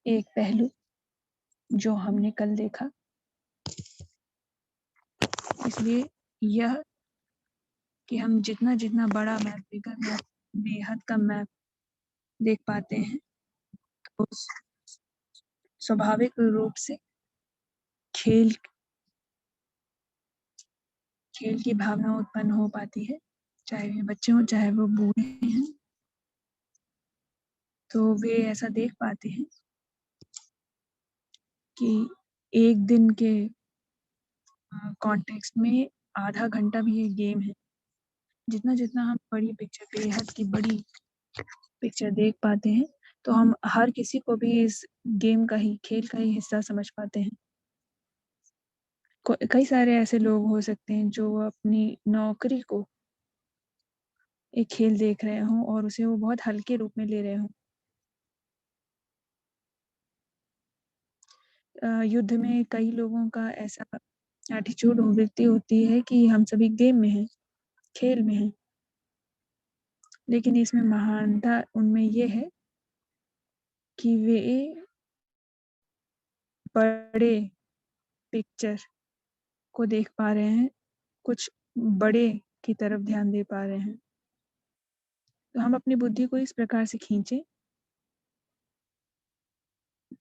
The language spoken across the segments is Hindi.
एक पहलू जो हमने कल देखा। इसलिए यह कि हम जितना जितना बड़ा मैप, बिगर मैप, बेहद कम मैप देख पाते हैं, तो स्वाभाविक रूप से खेल की भावना उत्पन्न हो पाती है, चाहे वे बच्चे हों चाहे वो बूढ़े हैं। तो वे ऐसा देख पाते हैं कि एक दिन के कॉन्टेक्स्ट में आधा घंटा भी ये गेम है। जितना जितना हम बड़ी पिक्चर, बेहद की बड़ी पिक्चर देख पाते हैं, तो हम हर किसी को भी इस गेम का ही, खेल का ही हिस्सा समझ पाते हैं। कई सारे ऐसे लोग हो सकते हैं जो अपनी नौकरी को एक खेल देख रहे हों और उसे वो बहुत हल्के रूप में ले रहे हों। युद्ध में कई लोगों का ऐसा एटीट्यूड, वृत्ति होती है कि हम सभी गेम में हैं, खेल में हैं। लेकिन इसमें महानता उनमें ये है कि वे बड़े पिक्चर को देख पा रहे हैं, कुछ बड़े की तरफ ध्यान दे पा रहे हैं। तो हम अपनी बुद्धि को इस प्रकार से खींचें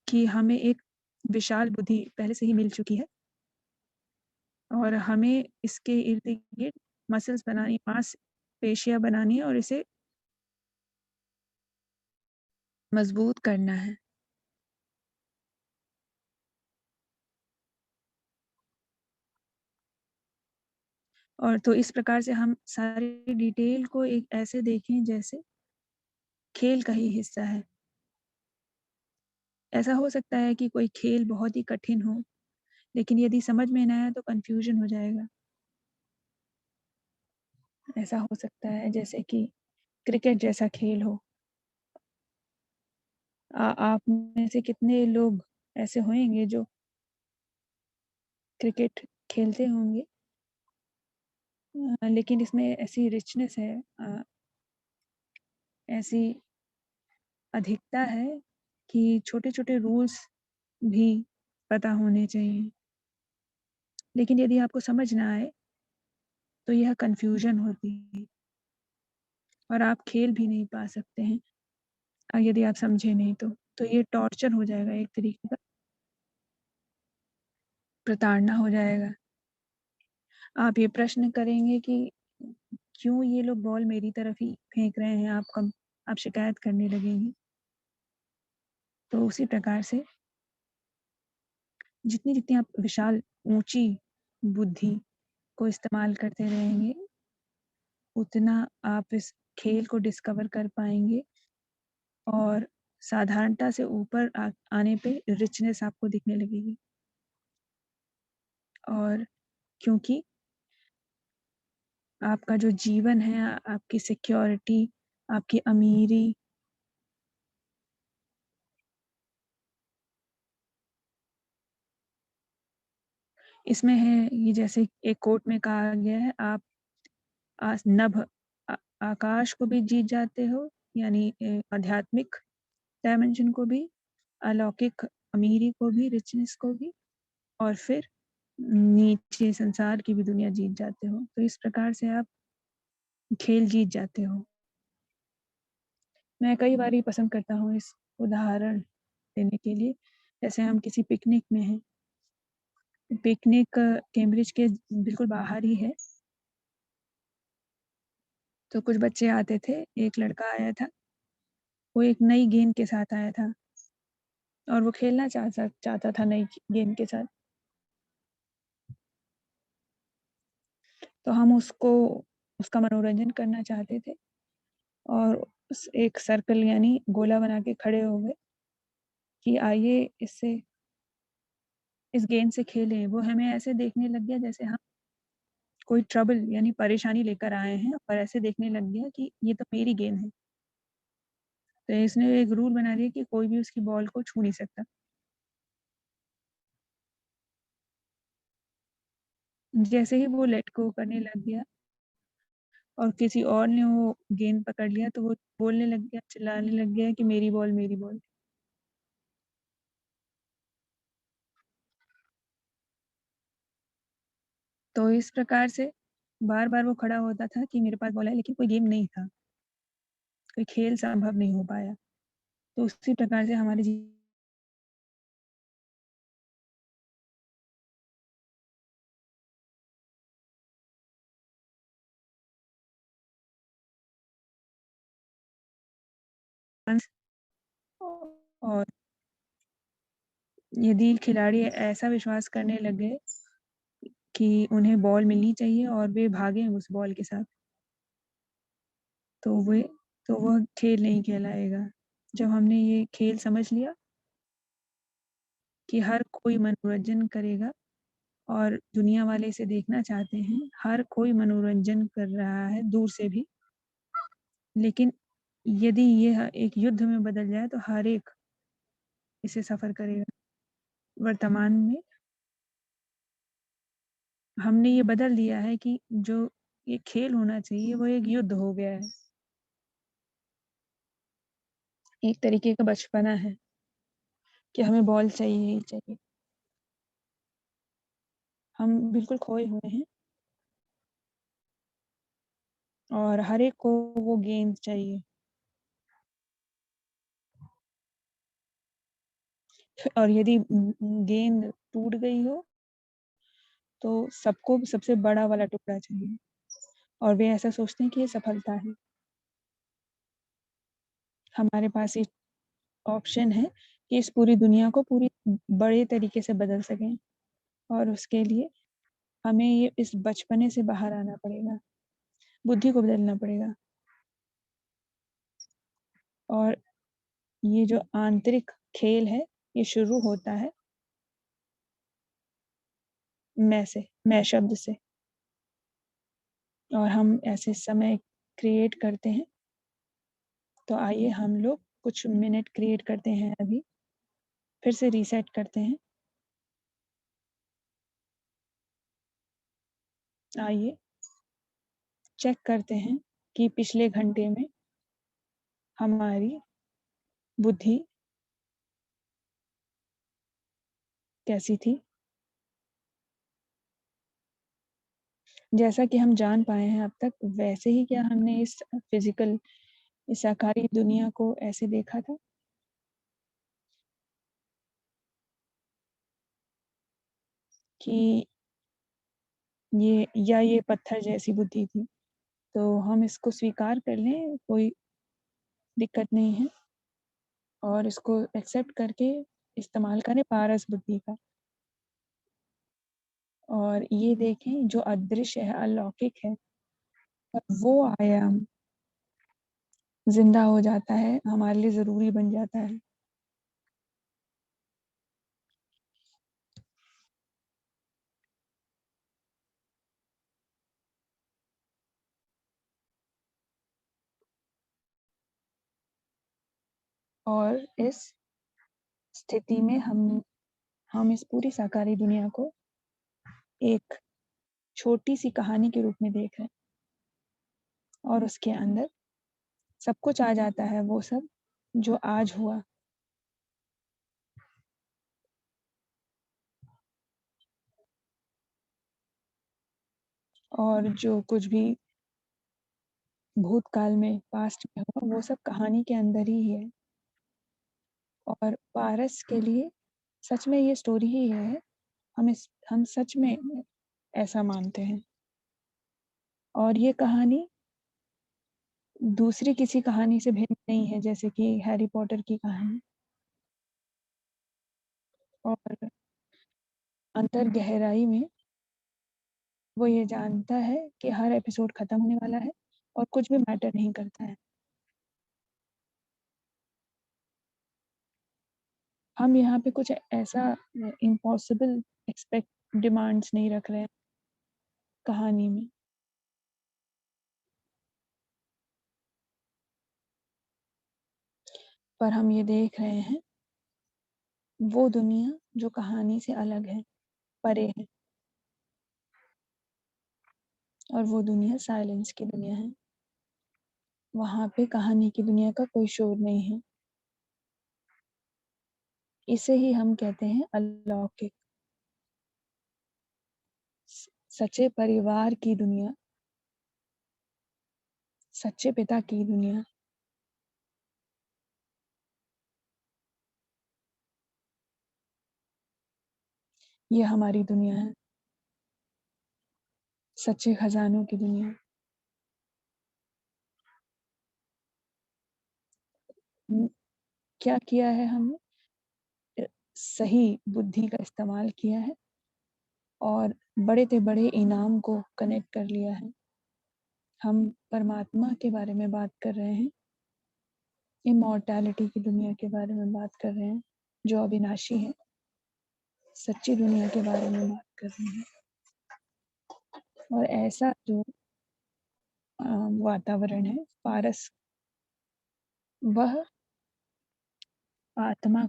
कि हमें एक विशाल बुद्धि पहले से ही मिल चुकी है और हमें इसके इर्द-गिर्द मसल्स बनानी, मांसपेशियाँ बनानी है और इसे मजबूत करना है। और तो इस प्रकार से हम सारी डिटेल को एक ऐसे देखें जैसे खेल का ही हिस्सा है। ऐसा हो सकता है कि कोई खेल बहुत ही कठिन हो, लेकिन यदि समझ में ना आए तो कन्फ्यूजन हो जाएगा। ऐसा हो सकता है जैसे कि क्रिकेट जैसा खेल हो। आप में से कितने लोग ऐसे होंगे जो क्रिकेट खेलते होंगे, लेकिन इसमें ऐसी रिचनेस है, ऐसी अधिकता है कि छोटे-छोटे रूल्स भी पता होने चाहिए। लेकिन यदि आपको समझ ना आए, तो यह कन्फ्यूजन होती है और आप खेल भी नहीं पा सकते हैं, यदि आप समझे नहीं तो। तो ये टॉर्चर हो जाएगा, एक तरीके का प्रताड़ना हो जाएगा। आप ये प्रश्न करेंगे कि क्यों ये लोग बॉल मेरी तरफ ही फेंक रहे हैं, आप शिकायत करने लगेंगे। तो उसी प्रकार से जितनी-जितनी आप विशाल, ऊँची बुद्धि को इस्तेमाल करते रहेंगे, उतना आप इस खेल को डिस्कवर कर पाएँगे और साधारणता से ऊपर आने पे रिचनेस आपको दिखने लगेगी। और क्योंकि आपका जो जीवन है, आपकी सिक्योरिटी, आपकी अमीरी, इसमें है ये, जैसे एक कोट में कहा गया है, आप नभ आकाश को भी जीत जाते हो, यानी आध्यात्मिक डायमेंशन को भी, अलौकिक अमीरी को भी, रिचनेस को भी, और फिर नीचे संसार की भी दुनिया जीत जाते हो। तो इस प्रकार से आप खेल जीत जाते हो। मैं कई बार ये पसंद करता हूँ इस उदाहरण देने के लिए, जैसे हम किसी पिकनिक में हैं। पिकनिक कैम्ब्रिज के बिल्कुल बाहर ही है। तो कुछ बच्चे आते थे, एक लड़का आया था, वो एक नई गेंद के साथ आया था और वो खेलना चाहता था नई गेंद के साथ। तो हम उसका मनोरंजन करना चाहते थे और एक सर्कल यानी गोला बना के खड़े हो गए कि आइए इस गेंद से खेलें। वो हमें ऐसे देखने लग गया जैसे हम कोई ट्रबल यानी परेशानी लेकर आए हैं, और ऐसे देखने लग गया कि ये तो मेरी गेंद है। तो इसने एक रूल बना दिया कि कोई भी उसकी बॉल को छू नहीं सकता। जैसे ही वो लेट गो करने लग गया और किसी और ने वो गेंद पकड़ लिया, तो वो बोलने लग गया, चिल्लाने लग गया कि मेरी बॉल, मेरी बॉल। तो इस प्रकार से बार-बार वो खड़ा होता था कि मेरे पास बॉल है, लेकिन कोई गेम नहीं था, कोई खेल संभव नहीं हो पाया। तो उसी प्रकार से हमारे जीवन और यदि खिलाड़ी ऐसा विश्वास करने लगे कि उन्हें बॉल मिलनी चाहिए और वे भागें उस बॉल के साथ, तो वे तो वह खेल नहीं कहलाएगा। जब हमने ये खेल समझ लिया कि हर कोई मनोरंजन करेगा और दुनिया वाले इसे देखना चाहते हैं, हर कोई मनोरंजन कर रहा है दूर से भी, लेकिन यदि यह एक युद्ध में बदल जाए तो हर एक इसे सफ़र करेगा। वर्तमान में हमने ये बदल दिया है कि जो ये खेल होना चाहिए वो एक युद्ध हो गया है। एक तरीके का बचपना है कि हमें बॉल चाहिए ही चाहिए। हम बिल्कुल खोए हुए हैं और हर एक को वो गेंद चाहिए और यदि गेंद टूट गई हो तो सबको सबसे बड़ा वाला टुकड़ा चाहिए और वे ऐसा सोचते हैं कि ये सफलता है। हमारे पास एक ऑप्शन है कि इस पूरी दुनिया को पूरी बड़े तरीके से बदल सकें और उसके लिए हमें ये इस बचपने से बाहर आना पड़ेगा, बुद्धि को बदलना पड़ेगा और ये जो आंतरिक खेल है, ये शुरू होता है मैं से, मैं शब्द से और हम ऐसे समय क्रिएट करते हैं। तो आइए हम लोग कुछ मिनट क्रिएट करते हैं अभी, फिर से रीसेट करते हैं। आइए चेक करते हैं कि पिछले घंटे में हमारी बुद्धि कैसी थी। जैसा कि हम जान पाए हैं अब तक, वैसे ही क्या हमने इस फिज़िकल, इस साकारी दुनिया को ऐसे देखा था? कि ये पत्थर जैसी बुद्धि थी, तो हम इसको स्वीकार कर लें, कोई दिक्कत नहीं है और इसको एक्सेप्ट करके इस्तेमाल करें पारस बुद्धि का और ये देखें जो अदृश्य है, अलौकिक है, वो आयाम ज़िंदा हो जाता है, हमारे लिए ज़रूरी बन जाता है। और इस स्थिति में हम इस पूरी साकारी दुनिया को एक छोटी-सी कहानी के रूप में देख रहे हैं और उसके अंदर सब कुछ आ जाता है, वो सब जो आज हुआ। और जो कुछ भी भूतकाल में, पास्ट में हुआ, वो सब कहानी के अंदर ही है और पारस के लिए सच में ये स्टोरी ही है। हम सच में ऐसा मानते हैं और ये कहानी दूसरी किसी कहानी से भिन्न नहीं है, जैसे कि हैरी पॉटर की कहानी और अंतर गहराई में वो ये जानता है कि हर एपिसोड खत्म होने वाला है और कुछ भी मैटर नहीं करता है। हम यहाँ पे कुछ ऐसा इम्पॉसिबल एक्सपेक्ट डिमांड्स नहीं रख रहे हैं कहानी में, पर हम ये देख रहे हैं वो दुनिया जो कहानी से अलग है, परे है और वो दुनिया साइलेंस की दुनिया है। वहाँ पे कहानी की दुनिया का कोई शोर नहीं है। इसे ही हम कहते हैं अलौकिक। सच्चे परिवार की दुनिया, सच्चे पिता की दुनिया, ये हमारी दुनिया है। सच्चे खजानों की दुनिया। क्या किया है हमने? सही बुद्धि का इस्तेमाल किया है और बड़े से बड़े इनाम को कनेक्ट कर लिया है। हम परमात्मा के बारे में बात कर रहे हैं, इमॉर्टैलिटी की दुनिया के बारे में बात कर रहे हैं, जो अविनाशी है। सच्ची दुनिया के बारे में बात कर रहे हैं। और ऐसा जो वातावरण है पारस, वह आत्मा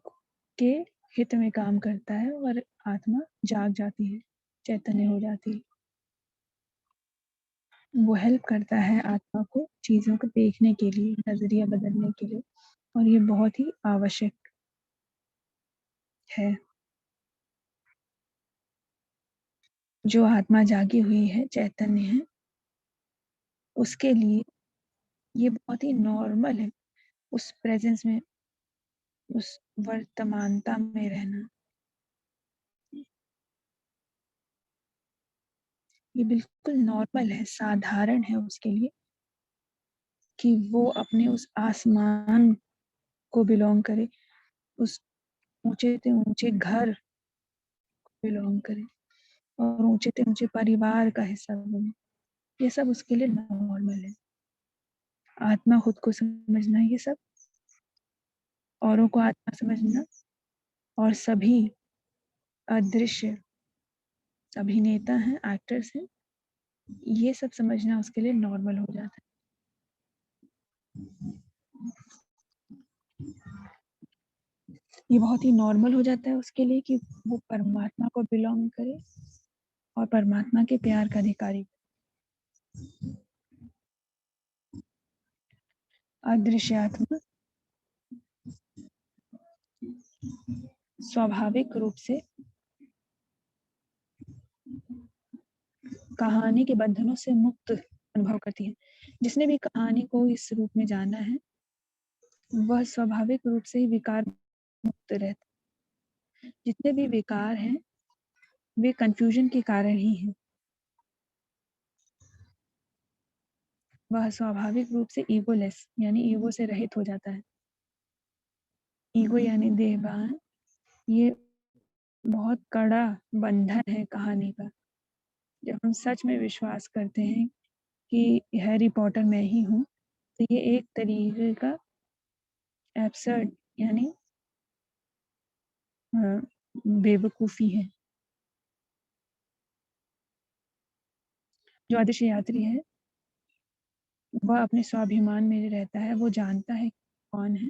के हित में काम करता है और आत्मा जाग जाती है, चैतन्य हो जाती है। वो हेल्प करता है आत्मा को चीज़ों को देखने के लिए, नज़रिया बदलने के लिए, और ये बहुत ही आवश्यक है। जो आत्मा जागी हुई है, चैतन्य है, उसके लिए ये बहुत ही नॉर्मल है उस प्रेजेंस में, उस वर्तमानता में रहना। ये बिल्कुल नॉर्मल है, साधारण है उसके लिए कि वो अपने उस आसमान को बिलोंग करे, उस ऊंचे से ऊंचे घर बिलोंग करे और ऊंचे से ऊंचे परिवार का हिस्सा बने। ये सब उसके लिए नॉर्मल है। आत्मा खुद को समझना, ये सब औरों को आत्मा समझना, और सभी अदृश्य अभिनेता हैं, एक्टर्स हैं, ये सब समझना उसके लिए नॉर्मल हो जाता है। ये बहुत ही नॉर्मल हो जाता है उसके लिए कि वो परमात्मा को बिलोंग करे और परमात्मा के प्यार का अधिकारी। अदृश्य आत्मा स्वाभाविक रूप से कहानी के बंधनों से मुक्त अनुभव करती है। जिसने भी कहानी को इस रूप में जाना है, वह स्वाभाविक रूप से ही विकार मुक्त रहता है। जितने भी विकार हैं, वे कंफ्यूजन के कारण ही हैं। वह स्वाभाविक रूप से ईगोलेस यानी ईगो से रहित हो जाता है। ईगो यानी देहभान, ये बहुत कड़ा बंधन है कहानी का। जब हम सच में विश्वास करते हैं कि हैरी पॉटर मैं ही हूँ, तो ये एक तरीके का एब्सर्ड यानी बेवकूफ़ी है। जो अदृश्य यात्री है, वह अपने स्वाभिमान में रहता है, वो जानता है कौन है,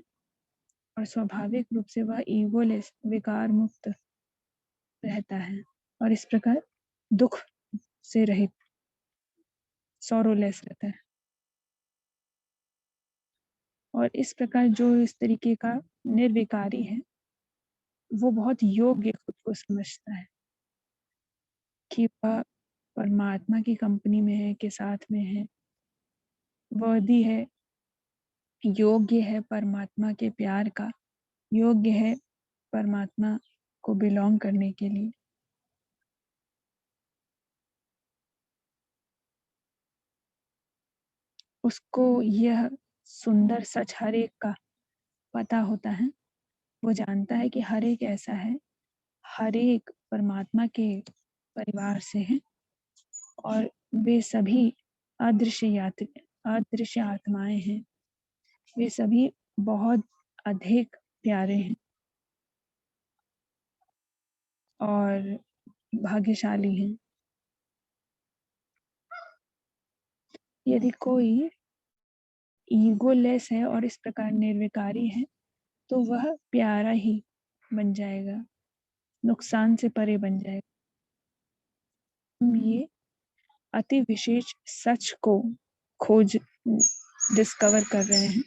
और स्वाभाविक रूप से वह ईगोलेस विकार मुक्त रहता है, और इस प्रकार दुख से रहित सॉरोलेस रहता है। और इस प्रकार जो इस तरीके का निर्विकारी है, वो बहुत योग्य खुद को समझता है कि वह परमात्मा की कंपनी में है, के साथ में है, वर्दी है, योग्य है परमात्मा के प्यार का, योग्य है परमात्मा को बिलोंग करने के लिए। उसको यह सुंदर सच हर एक का पता होता है। वो जानता है कि हर एक ऐसा है, हर एक परमात्मा के परिवार से है, और वे सभी अदृश्य यात्री, अदृश्य आत्माएं हैं। वे सभी बहुत अधिक प्यारे हैं और भाग्यशाली हैं। यदि कोई ईगोलेस है और इस प्रकार निर्विकारी है, तो वह प्यारा ही बन जाएगा, नुकसान से परे बन जाएगा। हम ये अति विशेष सच को खोज डिस्कवर कर रहे हैं,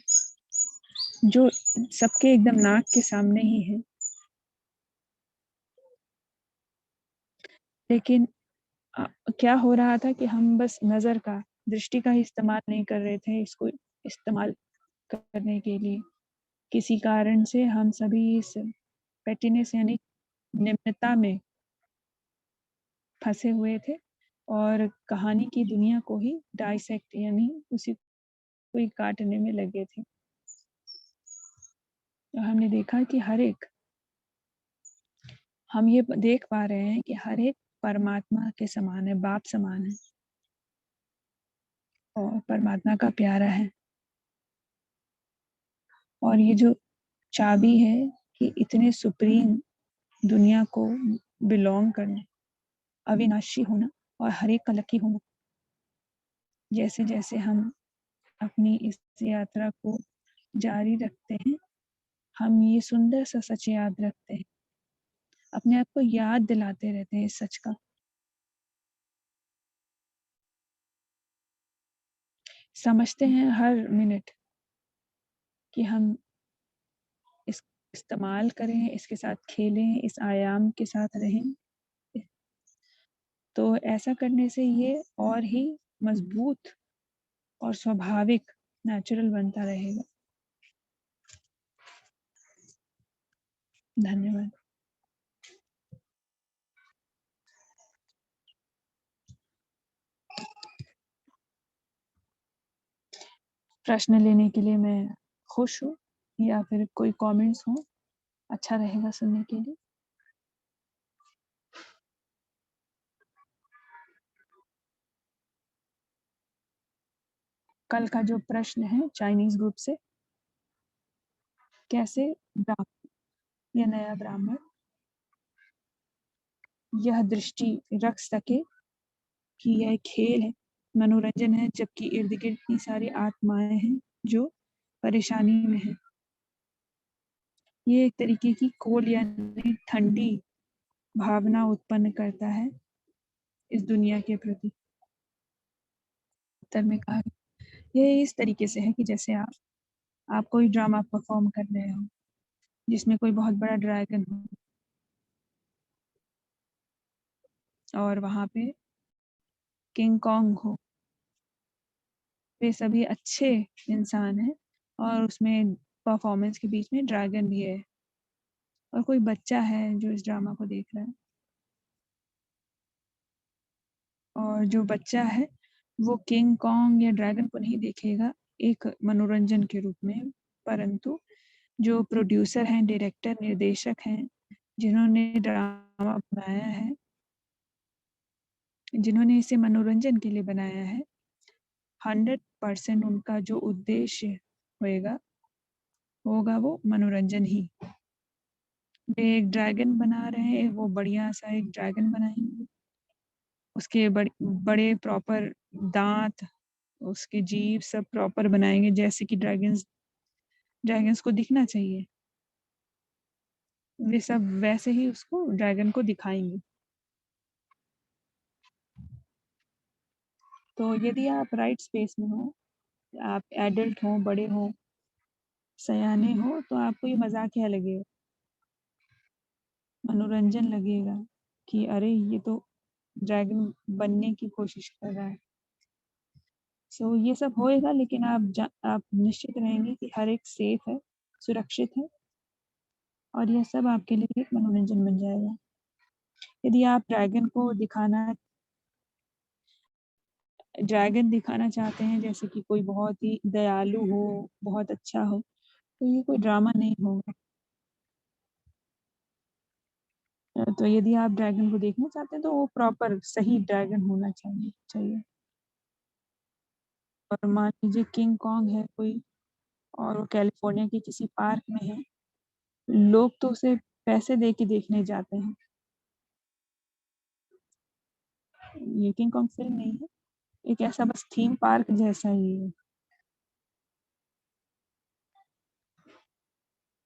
जो सबके एकदम नाक के सामने ही है। लेकिन क्या हो रहा था कि हम बस नज़र का, दृष्टि का ही इस्तेमाल नहीं कर रहे थे, इसको इस्तेमाल करने के लिए। किसी कारण से हम सभी इस पेटिनेस यानी निम्नता में फँसे हुए थे और कहानी की दुनिया को ही डाइसेक्ट यानी उसी को ही काटने में लगे थे। तो हमने देखा कि हम ये देख पा रहे हैं कि हर एक परमात्मा के समान है, बाप समान है और परमात्मा का प्यारा है। और ये जो चाबी है कि इतने सुप्रीम दुनिया को बिलॉन्ग करना, अविनाशी होना और हर एक का लकी होना। जैसे-जैसे हम अपनी इस यात्रा को जारी रखते हैं, हम ये सुंदर सा सच याद रखते हैं। अपने आप को याद दिलाते रहते हैं इस सच का। समझते हैं हर मिनट कि हम इस इस्तेमाल करें, इसके साथ खेलें, इस आयाम के साथ रहें। तो ऐसा करने से ये और ही मज़बूत और स्वाभाविक नेचुरल बनता रहेगा। धन्यवाद। प्रश्न लेने के लिए मैं खुश हूँ या फिर कोई कमेंट्स हो, अच्छा रहेगा सुनने के लिए। कल का जो प्रश्न है चाइनीज़ ग्रुप से, कैसे ब्राह्मण या नया ब्राह्मण यह दृष्टि रख सके कि यह खेल है, मनोरंजन है, जबकि इर्द-गिर्द इतनी सारी आत्माएँ हैं जो परेशानी में हैं। ये एक तरीके की कोल्ड यानी ठंडी भावना उत्पन्न करता है इस दुनिया के प्रति। उत्तर में कहा ये इस तरीके से है कि जैसे आप कोई ड्रामा परफ़ॉर्म कर रहे हो, जिसमें कोई बहुत बड़ा ड्रैगन हो और वहाँ पे किंग कॉन्ग हो। वे सभी अच्छे इंसान हैं और उसमें परफ़ॉर्मेंस के बीच में ड्रैगन भी है और कोई बच्चा है जो इस ड्रामा को देख रहा है। और जो बच्चा है, वो किंग कॉन्ग या ड्रैगन को नहीं देखेगा एक मनोरंजन के रूप में, परंतु जो प्रोड्यूसर हैं, डायरेक्टर, निर्देशक हैं, जिन्होंने ड्रामा बनाया है, जिन्होंने इसे मनोरंजन के लिए बनाया है, 100% उनका जो उद्देश्य होगा वो मनोरंजन ही। वे एक ड्रैगन बना रहे हैं, वो बढ़िया-सा एक ड्रैगन बनाएँगे। उसके बड़े प्रॉपर दाँत, उसकी जीभ सब प्रॉपर बनाएँगे जैसे कि ड्रैगन्स को दिखना चाहिए। वे सब वैसे ही उसको ड्रैगन को दिखाएँगे। तो यदि आप राइट स्पेस में हो, आप एडल्ट हो, बड़े हो, सयाने हो, तो आपको ये मज़ाकिया लगेगा, मनोरंजन लगेगा कि अरे! ये तो ड्रैगन बनने की कोशिश कर रहा है। सो ये सब होएगा लेकिन आप निश्चित रहेंगे कि हर एक सेफ है, सुरक्षित है और यह सब आपके लिए एक मनोरंजन बन जाएगा। यदि आप ड्रैगन दिखाना चाहते हैं जैसे कि कोई बहुत ही दयालु हो, बहुत अच्छा हो, तो ये कोई ड्रामा नहीं होगा। तो यदि आप ड्रैगन को देखना चाहते हैं तो वो प्रॉपर सही ड्रैगन होना चाहिए। और मान लीजिए किंग कॉन्ग है कोई और वो कैलिफ़ोर्निया के किसी पार्क में है, लोग तो उसे पैसे दे के देखने जाते हैं। ये किंग कॉन्ग फ़िल्म नहीं है, एक ऐसा बस थीम पार्क जैसा ही है,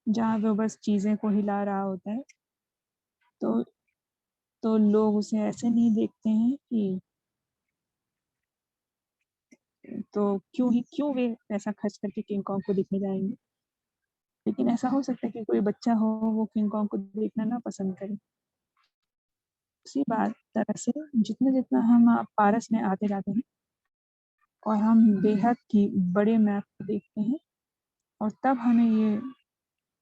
जहाँ वो बस चीज़ें को हिला रहा होता है। तो तो लोग उसे ऐसे नहीं देखते हैं कि तो क्यों वे पैसा खर्च करके किंग कॉन्ग को देखने जाएँगे। लेकिन ऐसा हो सकता है कि कोई बच्चा हो वो किंग कॉन्ग को देखना ना पसंद करे। उसी बात तरह से जितना हम पारस में आते जाते हैं और हम बेहद की बड़े मैप को देखते हैं और तब हमें ये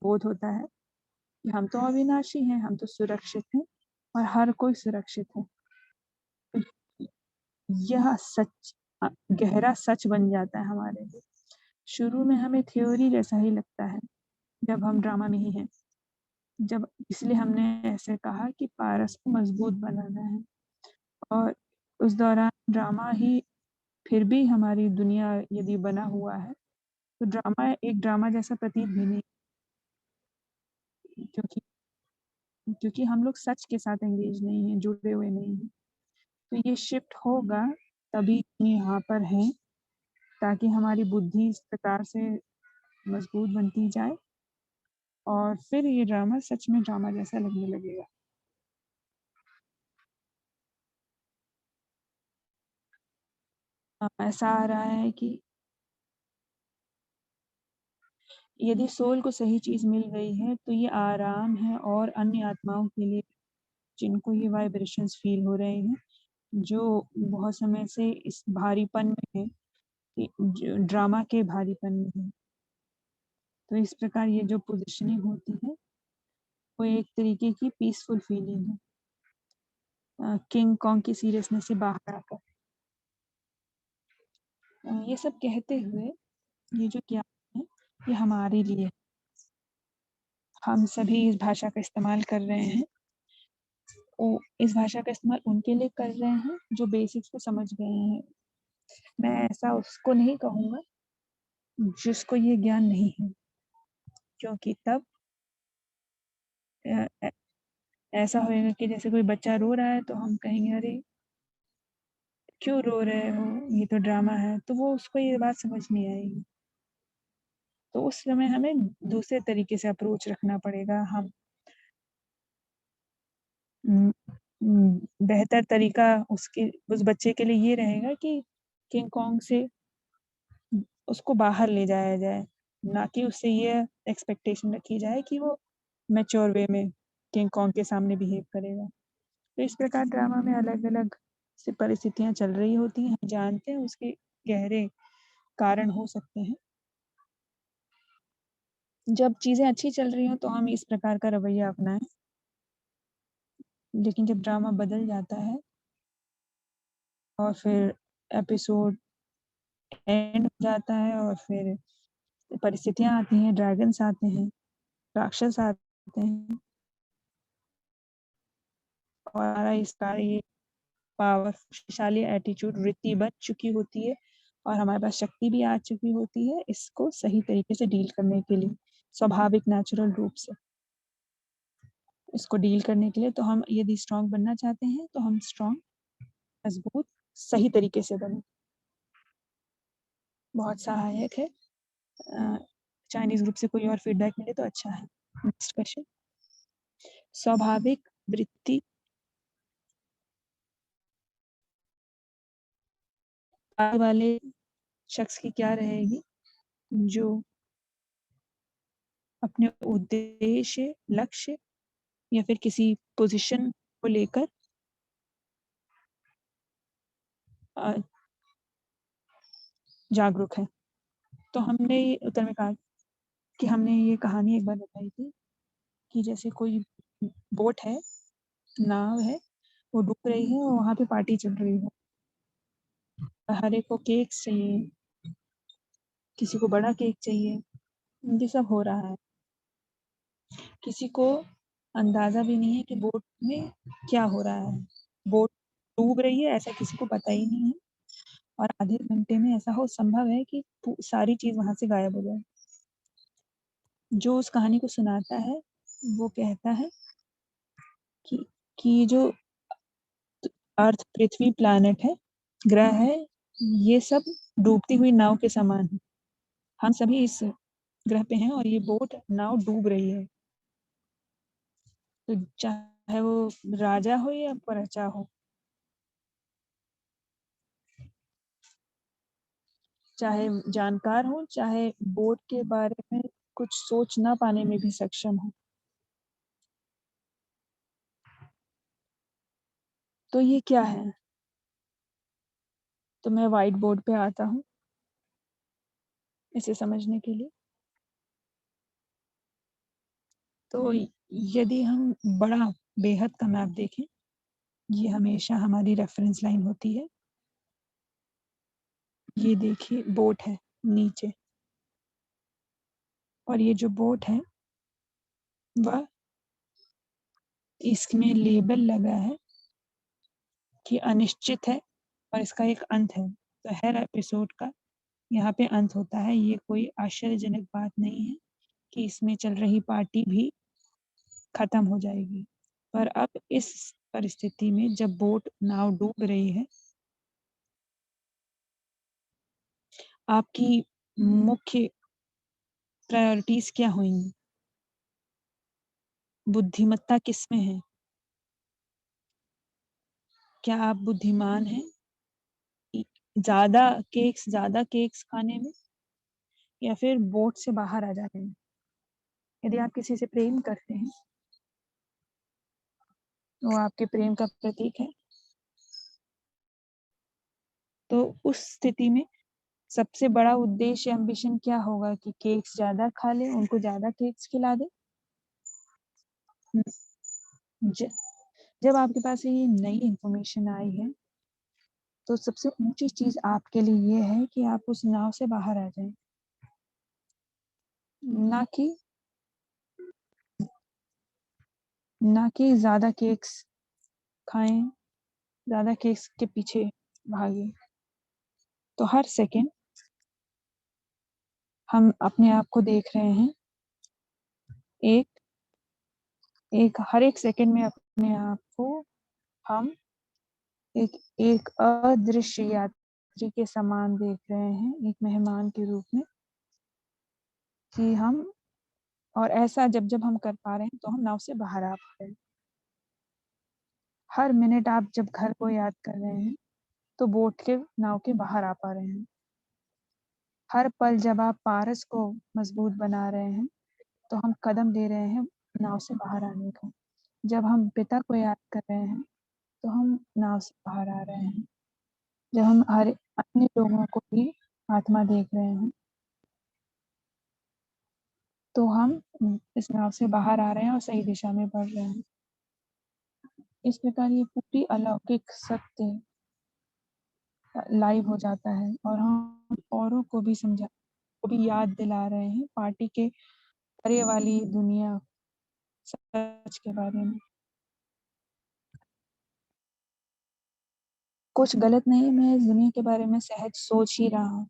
बोध होता है कि हम तो अविनाशी हैं, हम तो सुरक्षित हैं और हर कोई सुरक्षित है। तो यह सच गहरा सच बन जाता है हमारे लिए। शुरू में हमें थ्योरी जैसा ही लगता है जब हम ड्रामा में ही हैं। जब इसलिए हमने ऐसे कहा कि पारस को मजबूत बनाना है और उस दौरान ड्रामा ही फिर भी हमारी दुनिया यदि बना हुआ है तो ड्रामा एक ड्रामा जैसा प्रतीत भी नहीं, क्योंकि क्योंकि हम लोग सच के साथ एंगेज नहीं हैं, जुड़े हुए नहीं हैं। तो ये शिफ्ट होगा तभी हम यहाँ पर हैं, ताकि हमारी बुद्धि इस प्रकार से मजबूत बनती जाए और फिर ये ड्रामा सच में ड्रामा जैसा लगने लगेगा। ऐसा आ रहा है कि यदि सोल को सही चीज मिल गई है तो ये आराम है, और अन्य आत्माओं के लिए जिनको ये वाइब्रेशंस फील हो रहे हैं, जो बहुत समय से इस भारीपन में है, ड्रामा के भारीपन में है। तो इस प्रकार ये जो पोजिशनिंग होती है वो एक तरीके की पीसफुल फीलिंग है, किंग कॉन्ग की सीरियसनेस से बाहर आकर। ये सब कहते हुए ये जो ज्ञान है ये हमारे लिए, हम सभी इस भाषा का इस्तेमाल कर रहे हैं। इस भाषा का इस्तेमाल उनके लिए कर रहे हैं जो बेसिक्स को समझ गए हैं। मैं ऐसा उसको नहीं कहूँगा जिसको ये ज्ञान नहीं है, क्योंकि तब ऐसा होएगा कि जैसे कोई बच्चा रो रहा है तो हम कहेंगे अरे क्यों रो रहे हो, ये तो ड्रामा है, तो वो उसको ये बात समझ नहीं आएगी। तो उस समय हमें दूसरे तरीके से अप्रोच रखना पड़ेगा। हम बेहतर तरीका उसके उस बच्चे के लिए ये रहेगा कि किंग कॉन्ग से उसको बाहर ले जाया जाए, ना कि उससे ये एक्सपेक्टेशन रखी जाए कि वो मैच्योर वे में किंग कॉन्ग के सामने बिहेव करेगा। तो इस प्रकार ड्रामा में अलग-अलग से परिस्थितियाँ चल रही होती हैं, हम जानते हैं उसके गहरे कारण हो सकते हैं। जब चीज़ें अच्छी चल रही हों तो हम इस प्रकार का रवैया अपनाएँ, लेकिन जब ड्रामा बदल जाता है और फिर एपिसोड एंड हो जाता है और फिर परिस्थितियाँ आती हैं, ड्रैगन्स आते हैं, राक्षस आते हैं और हमारा इसका ये पावरशाली एटीट्यूड वृत्ति बन चुकी होती है और हमारे पास शक्ति भी आ चुकी होती है इसको सही तरीके से डील करने के लिए, स्वाभाविक नेचुरल रूप से इसको डील करने के लिए। तो हम यदि स्ट्रांग बनना चाहते हैं तो हम स्ट्रांग, मजबूत, सही तरीके से बने। बहुत सहायक है। चाइनीज ग्रुप से कोई और फीडबैक मिले तो अच्छा है। नेक्स्ट क्वेश्चन, स्वाभाविक वृत्ति वाले शख्स की क्या रहेगी जो अपने उद्देश्य, लक्ष्य या फिर किसी पोजीशन को लेकर जागरूक है। तो हमने उत्तर में कहा कि हमने ये कहानी एक बार बताई थी कि जैसे कोई बोट है, नाव है, वो डूब रही है और वहाँ पे पार्टी चल रही है। हर एक को केक्स चाहिए, किसी को बड़ा केक चाहिए, ये सब हो रहा है। किसी को अंदाजा भी नहीं है कि बोट में क्या हो रहा है। बोट डूब रही है ऐसा किसी को पता ही नहीं है और आधे घंटे में ऐसा हो संभव है कि सारी चीज़ वहाँ से गायब हो जाए। जो उस कहानी को सुनाता है वो कहता है कि कि जो अर्थ, पृथ्वी, प्लैनेट है, ग्रह है, ये सब डूबती हुई नाव के समान है। हम सभी इस ग्रह पे हैं और ये बोट, नाव डूब रही है। तो चाहे वो राजा हो या प्रजा हो, चाहे जानकार हो, चाहे बोट के बारे में कुछ सोच ना पाने में भी सक्षम हो, तो ये क्या है? तो मैं व्हाइट बोर्ड पे आता हूँ इसे समझने के लिए। तो यदि हम बड़ा बेहद का मैप देखें, ये हमेशा हमारी रेफरेंस लाइन होती है। ये देखिए बोट है नीचे, और ये जो बोट है वह, इसमें लेबल लगा है कि अनिश्चित है और इसका एक अंत है। तो हर एपिसोड का यहाँ पे अंत होता है। ये कोई आश्चर्यजनक बात नहीं है कि इसमें चल रही पार्टी भी खत्म हो जाएगी। पर अब इस परिस्थिति में जब बोट नाव डूब रही है, आपकी मुख्य प्रायोरिटीज क्या होंगी? बुद्धिमत्ता किसमें है? क्या आप बुद्धिमान हैं ज्यादा केक्स खाने में, या फिर बोट से बाहर आ जाने में? यदि आप किसी से प्रेम करते हैं, वो आपके प्रेम का प्रतीक है, तो उस स्थिति में सबसे बड़ा उद्देश्य एम्बिशन क्या होगा कि केक्स ज्यादा खा ले, उनको ज्यादा केक्स खिला दे। ज, जब आपके पास ये नई इंफॉर्मेशन आई है, तो सबसे ऊंची चीज आपके लिए ये है कि आप उस नाव से बाहर आ जाएं, ना कि ज्यादा केक्स खाएं, ज्यादा केक्स के पीछे भागे। तो हर सेकंड हम अपने आप को देख रहे हैं, एक हर एक सेकंड में अपने आप को हम एक एक अदृश्य यात्री के समान देख रहे हैं, एक मेहमान के रूप में, कि हम, और ऐसा जब जब हम कर पा रहे हैं तो हम नाव से बाहर आ पा रहे हैं। हर मिनट आप जब घर को याद कर रहे हैं तो बोट के नाव के बाहर आ पा रहे हैं। हर पल जब आप पारस को मजबूत बना रहे हैं तो हम कदम दे रहे हैं नाव से बाहर आने का। जब हम पिता को याद कर रहे हैं तो हम नाव से बाहर आ रहे हैं। जब हम हर अन्य लोगों को भी आत्मा देख रहे हैं तो हम इस नाव से बाहर आ रहे हैं और सही दिशा में बढ़ रहे हैं। इस प्रकार ये पूरी अलौकिक सत्य लाइव हो जाता है, और हम औरों को भी को भी याद दिला रहे हैं पार्टी के परे वाली दुनिया, सच के बारे में। कुछ गलत नहीं, मैं इस दुनिया के बारे में सहज सोच ही रहा हूँ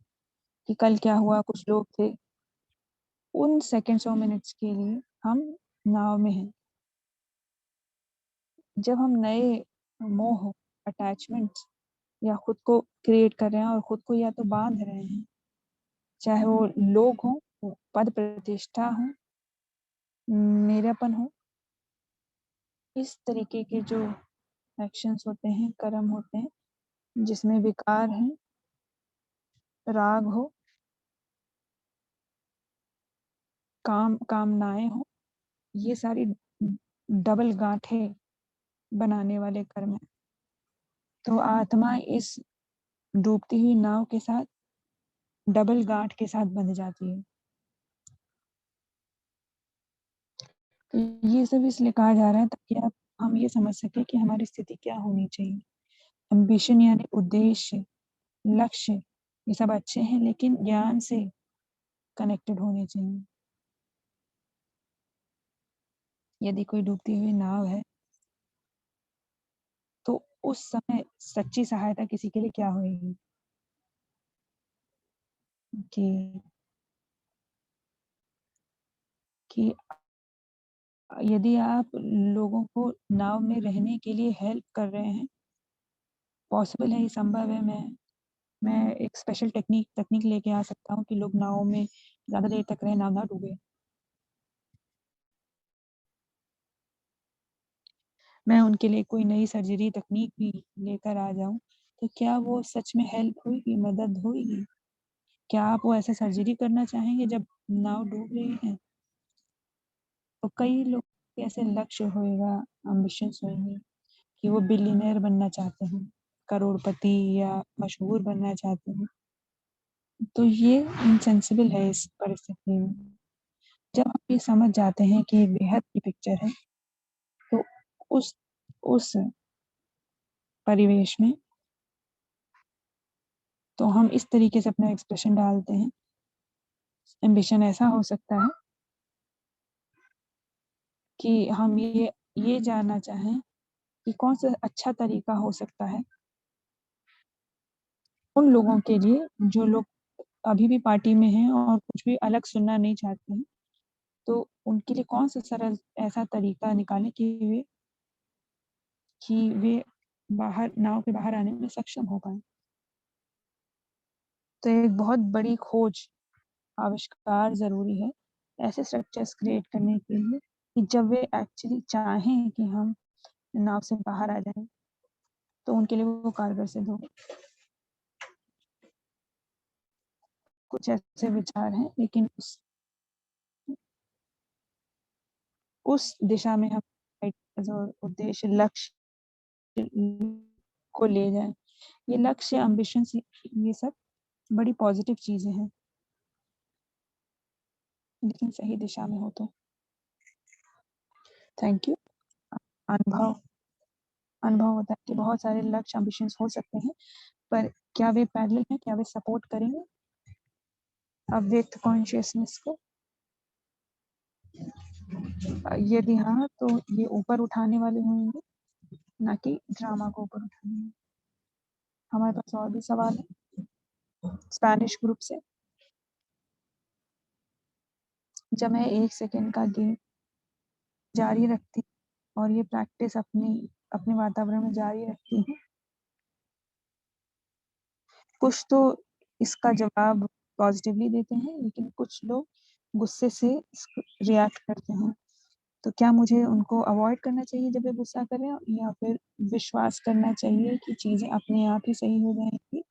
कि कल क्या हुआ, कुछ लोग थे। उन सेकंड्स और मिनट्स के लिए हम नाव में हैं। जब हम नए मोह, अटैचमेंट्स या खुद को क्रिएट कर रहे हैं और खुद को या तो बांध रहे हैं, चाहे वो लोग हो, पद प्रतिष्ठा हो, मेरापन हो, इस तरीके के जो एक्शंस होते हैं, कर्म होते हैं, जिसमें विकार है, राग हो, कामनाएं हो, ये सारी डबल गांठें बनाने वाले कर्म है। तो आत्मा इस डूबती हुई नाव के साथ डबल गांठ के साथ बंध जाती है। तो ये सब इसलिए कहा जा रहा है ताकि आप हम ये समझ सके कि हमारी स्थिति क्या होनी चाहिए। एम्बिशन यानी उद्देश्य, लक्ष्य, ये सब अच्छे हैं, लेकिन ज्ञान से कनेक्टेड होने चाहिए। यदि कोई डूबती हुई नाव है तो उस समय सच्ची सहायता किसी के लिए क्या होगी? कि कि यदि आप लोगों को नाव में रहने के लिए हेल्प कर रहे हैं, पॉसिबल है, ये संभव है। मैं एक स्पेशल तकनीक लेके आ सकता हूँ कि लोग नाव में ज्यादा देर तक रहे, नाव ना डूबे। मैं उनके लिए कोई नई सर्जरी तकनीक भी लेकर आ जाऊं, तो क्या वो सच में हेल्प होगी, मदद होगी? क्या आप वो ऐसा सर्जरी करना चाहेंगे जब नाव डूब रही है? तो कई लोग के ऐसे लक्ष्य होएगा, एम्बिशंस होंगे कि वो बिलियनर बनना चाहते हैं, करोड़पति या मशहूर बनना चाहते हैं। तो ये इनसेंसिबल है इस परिस्थिति में। जब हम ये समझ जाते हैं कि ये बेहद की पिक्चर है, तो उस परिवेश में तो हम इस तरीके से अपना एक्सप्रेशन डालते हैं। एम्बिशन ऐसा हो सकता है कि हम ये जानना चाहें कि कौन सा अच्छा तरीका हो सकता है उन लोगों के लिए जो लोग अभी भी पार्टी में हैं और कुछ भी अलग सुनना नहीं चाहते हैं। तो उनके लिए कौन सा सरल ऐसा तरीका निकालें कि वे बाहर नाव के बाहर आने में सक्षम हो पाएँ। तो एक बहुत बड़ी खोज आविष्कार ज़रूरी है, ऐसे स्ट्रक्चर्स क्रिएट करने के लिए कि जब वे एक्चुअली चाहें कि हम नाव से बाहर आ जाएँ, तो उनके लिए वो कारगर सिद्ध होगा। कुछ ऐसे विचार हैं, लेकिन उस दिशा में हम और उद्देश्य, लक्ष्य को ले जाएँ। ये लक्ष्य, एम्बिशंस ये सब बड़ी पॉजिटिव चीज़ें हैं। लेकिन सही दिशा में हो तो। Thank you. अनुभव अनुभव होता है कि बहुत सारे लक्ष्य, एम्बिशंस हो सकते हैं, पर क्या वे पैरेलल हैं? क्या वे सपोर्ट करेंगे अव्यक्त कॉन्शियसनेस को? यदि हाँ, तो ये ऊपर उठाने वाले होंगे, ना कि ड्रामा को ऊपर उठाने। हमारे पास और भी सवाल है स्पेनिश ग्रुप से। जब मैं 1 सेकंड का गेम जारी रखती और ये प्रैक्टिस अपने वातावरण में जारी रखती हूँ, कुछ तो इसका जवाब पॉजिटिवली देते हैं, लेकिन कुछ लोग गुस्से से रिएक्ट करते हैं। तो क्या मुझे उनको अवॉइड करना चाहिए जब वे गुस्सा कर रहे हो, या फिर विश्वास करना चाहिए कि चीज़ें अपने आप ही सही हो जाएँगी?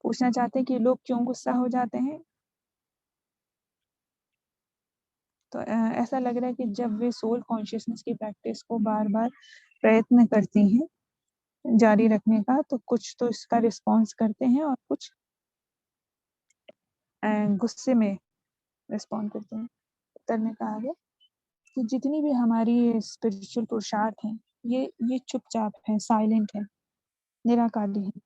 पूछना चाहते हैं कि लोग क्यों गुस्सा हो जाते हैं? तो ऐसा लग रहा है कि जब वे सोल कॉन्शियसनेस की प्रैक्टिस को बार-बार प्रयत्न करती हैं जारी रखने का, तो कुछ तो इसका रिस्पॉन्स करते हैं और कुछ गुस्से में रिस्पॉन्ड करते हैं। उत्तर में कहा गया कि जितनी भी हमारी स्पिरिचुअल पुरुषार्थ हैं, ये चुपचाप हैं, साइलेंट हैं, निराकारी हैं।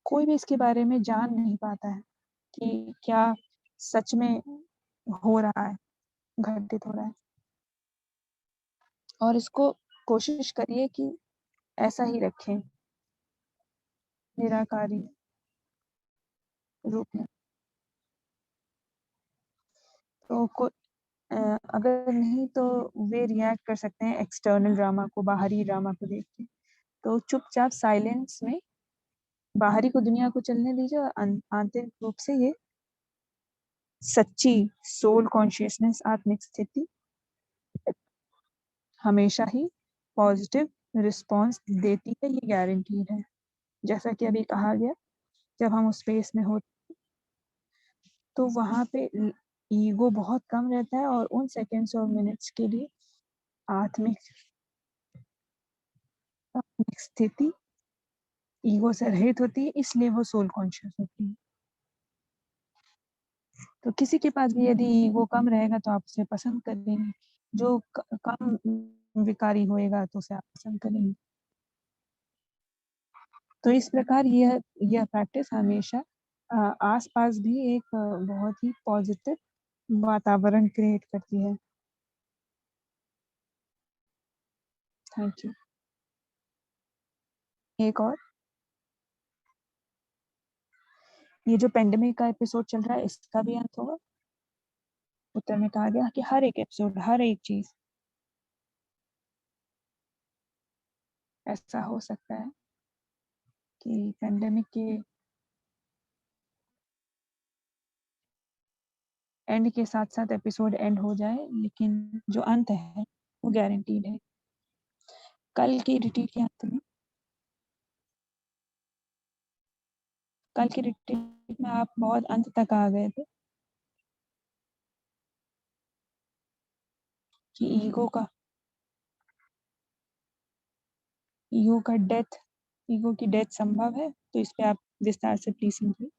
कोई भी इसके बारे में जान नहीं पाता है कि क्या सच में हो रहा है, घटित हो रहा है। और इसको कोशिश करिए कि ऐसा ही रखें, निराकारी रूप में। तो अगर नहीं तो वे रिएक्ट कर सकते हैं एक्सटर्नल ड्रामा को, बाहरी ड्रामा को देख के। तो चुपचाप साइलेंस में बाहरी को, दुनिया को चलने दीजिए और आंतरिक रूप से ये सच्ची सोल कॉन्शियसनेस, आत्मिक स्थिति हमेशा ही पॉजिटिव रिस्पॉन्स देती है, ये गारंटीड है। जैसा कि अभी कहा गया, जब हम उस स्पेस में होते तो वहाँ पे ईगो बहुत कम रहता है और उन सेकंड्स और मिनट्स के लिए आत्मिक स्थिति ईगो से रहित होती है, इसलिए वो सोल कॉन्शियस होती है। तो किसी के पास भी यदि ईगो कम रहेगा तो आप उसे पसंद करेंगे, जो कम विकारी होएगा तो उसे आप पसंद करेंगे। तो इस प्रकार यह प्रैक्टिस हमेशा आस-पास भी एक बहुत ही पॉजिटिव वातावरण क्रिएट करती है। Thank you. एक और, ये जो पेंडेमिक का एपिसोड चल रहा है, इसका भी अंत होगा? उत्तर में कहा गया कि हर एक एपिसोड, हर एक चीज़ ऐसा हो सकता है कि पेंडेमिक के एंड के साथ-साथ एपिसोड एंड हो जाए, लेकिन जो अंत है, वो गारंटीड है। कल की रिट्रीट के अंत में कल के रिट्रीट में आप बहुत अंत तक आ गए थे कि ईगो की डेथ संभव है। तो इस पे आप विस्तार से प्लीज समझिए।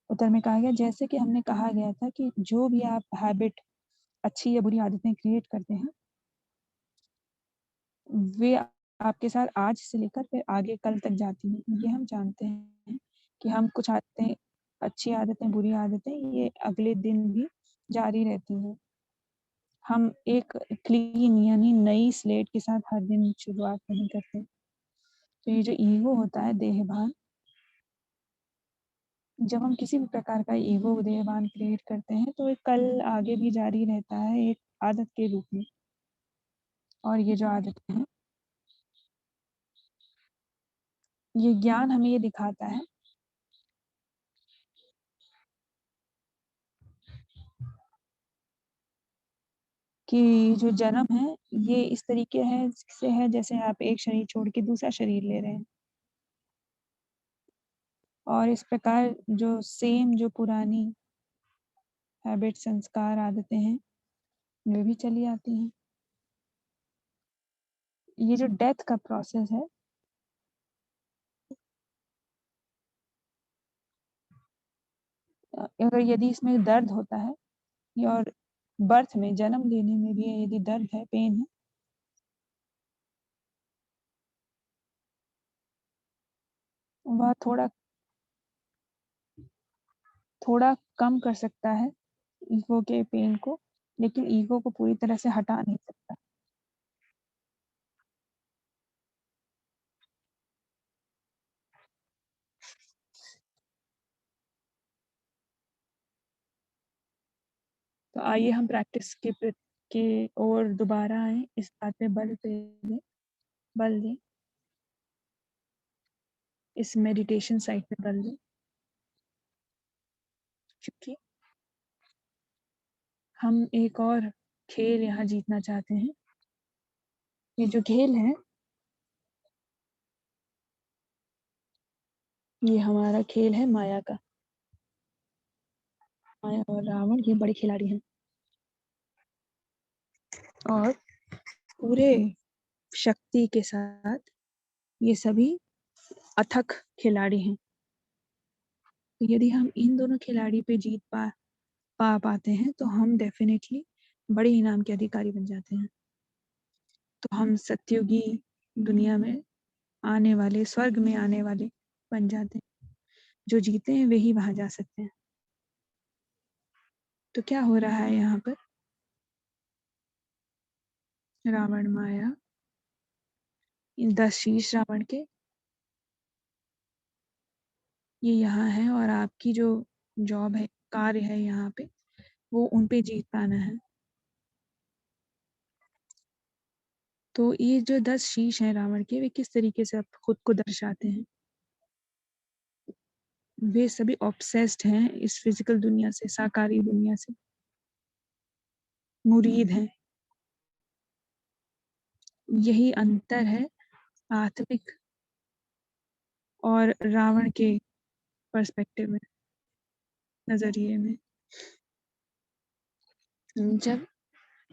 उत्तर में कहा गया, जैसे कि हमने कहा गया था कि जो भी आप हैबिट, अच्छी या बुरी आदतें क्रिएट करते हैं, वे आपके साथ आज से लेकर फिर आगे कल तक जाती हैं। ये हम जानते हैं कि हम कुछ आदतें, अच्छी आदतें, बुरी आदतें, ये अगले दिन भी जारी रहती हैं। हम एक क्लीन यानी नई स्लेट के साथ हर दिन शुरुआत नहीं करते। तो ये जो ईगो होता है, देहभान, जब हम किसी भी प्रकार का ईगो, देहभान क्रिएट करते हैं तो ये कल आगे भी जारी रहता है एक आदत के रूप में। और ये जो आदतें हैं, ये ज्ञान हमें ये दिखाता है कि जो जन्म है ये इस तरीके है से है जैसे आप एक शरीर छोड़ के दूसरा शरीर ले रहे हैं। और इस प्रकार जो सेम, जो पुरानी हैबिट, संस्कार, आदतें हैं, वे भी चली आती हैं। ये जो डेथ का प्रोसेस है, अगर यदि इसमें दर्द होता है, और बर्थ में, जन्म लेने में भी यदि दर्द है, पेन है, वह थोड़ा थोड़ा कम कर सकता है ईगो के पेन को, लेकिन ईगो को पूरी तरह से हटा नहीं सकता। तो आइए हम प्रैक्टिस के और दोबारा आए, इस बात पे बल दें, इस मेडिटेशन साइट पे बल दें, क्योंकि हम एक और खेल यहाँ जीतना चाहते हैं। ये जो खेल है, ये हमारा खेल है माया का। माया और रावण ये बड़े खिलाड़ी हैं और पूरे शक्ति के साथ ये सभी अथक खिलाड़ी हैं। तो यदि हम इन दोनों खिलाड़ी पे जीत पा पाते हैं तो हम डेफिनेटली बड़े इनाम के अधिकारी बन जाते हैं। तो हम सत्युगी दुनिया में आने वाले, स्वर्ग में आने वाले बन जाते हैं। जो जीते हैं वे ही वहां जा सकते हैं। तो क्या हो रहा है यहाँ पर? रावण, माया, इन 10 शीश रावण के ये यहाँ है, और आपकी जो जॉब है, कार्य है यहाँ पे, वो उन पे जीत पाना है। तो ये जो 10 शीश हैं रावण के, वे किस तरीके से आप खुद को दर्शाते हैं? वे सभी ऑब्सेस्ड हैं इस फिजिकल दुनिया से, साकारी दुनिया से, मुरीद हैं। यही अंतर है आत्मिक और रावण के पर्सपेक्टिव में, नजरिए में। जब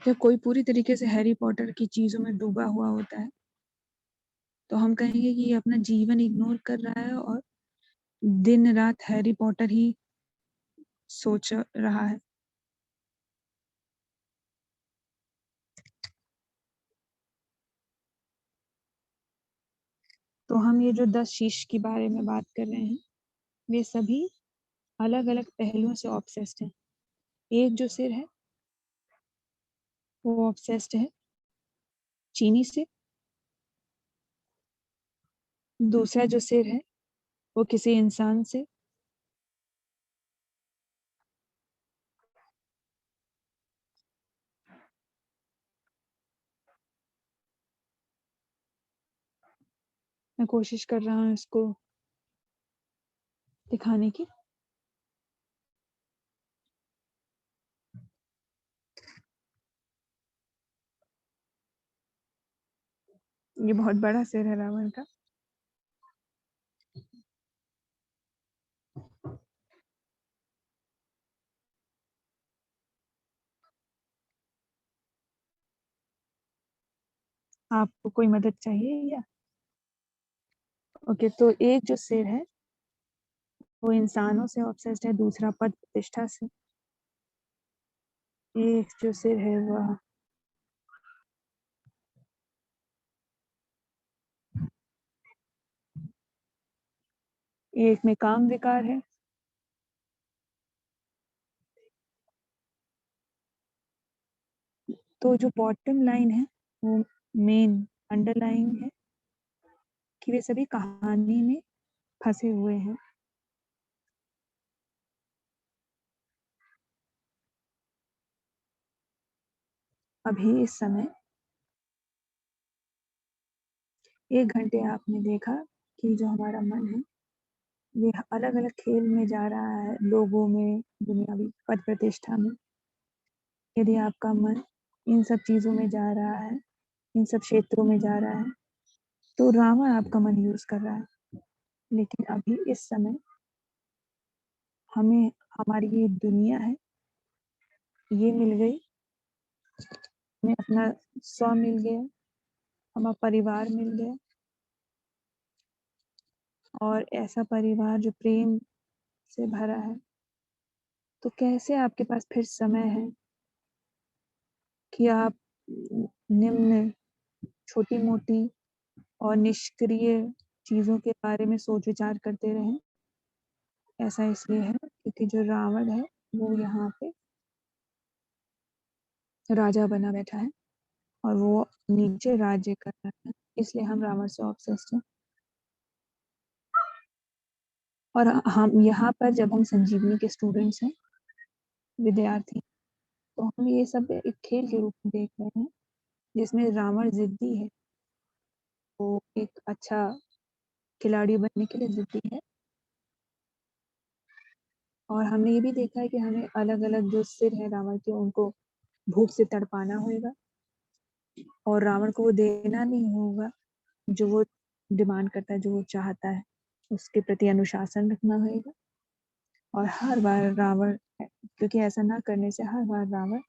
जब कोई पूरी तरीके से हैरी पॉटर की चीजों में डूबा हुआ होता है तो हम कहेंगे कि ये अपना जीवन इग्नोर कर रहा है और दिन रात हैरी पॉटर ही सोच रहा है। तो हम ये जो 10 शीश के बारे में बात कर रहे हैं, वे सभी अलग अलग पहलुओं से ऑब्सेस्ड हैं। एक जो सिर है वो ऑब्सेस्ड है चीनी से। दूसरा जो सिर है वो किसी इंसान से। मैं कोशिश कर रहा हूँ इसको दिखाने की। ये बहुत बड़ा सिर है रावण का। आपको कोई मदद चाहिए या? ओके, तो एक जो सिर है वो इंसानों से ऑब्सेस्ड है, दूसरा पद प्रतिष्ठा से। एक जो सिर है वह एक में काम विकार है। तो जो बॉटम लाइन है वो मेन अंडरलाइन है कि वे सभी कहानी में फंसे हुए हैं। अभी इस समय 1 घंटे आपने देखा कि जो हमारा मन है ये अलग अलग खेल में जा रहा है, लोगों में, दुनियावी पद प्रतिष्ठा में। यदि आपका मन इन सब चीजों में जा रहा है, इन सब क्षेत्रों में जा रहा है, तो रावण आपका मन यूज कर रहा है। लेकिन अभी इस समय हमें हमारी ये दुनिया है ये मिल गई, हमें अपना स्व मिल गया, हमारा परिवार मिल गया, और ऐसा परिवार जो प्रेम से भरा है। तो कैसे आपके पास फिर समय है कि आप निम्न, छोटी मोटी और निष्क्रिय चीजों के बारे में सोच विचार करते रहें? ऐसा इसलिए है क्योंकि जो रावण है वो यहाँ पे राजा बना बैठा है और वो नीचे राज्य कर रहा है, इसलिए हम रावण से ऑब्सेस्ड हैं। और हम यहाँ पर जब हम संजीवनी के स्टूडेंट्स हैं, विद्यार्थी, तो हम ये सब एक खेल के रूप में देख रहे हैं जिसमें रावण जिद्दी है, वो एक अच्छा खिलाड़ी बनने के लिए जिद्दी है। और हमने ये भी देखा है कि हमें अलग अलग जो सिर है रावण के उनको भूख से तड़पाना होगा, और रावण को वो देना नहीं होगा जो वो डिमांड करता है, जो वो चाहता है। उसके प्रति अनुशासन रखना होगा। और हर बार रावण, क्योंकि ऐसा ना करने से हर बार रावण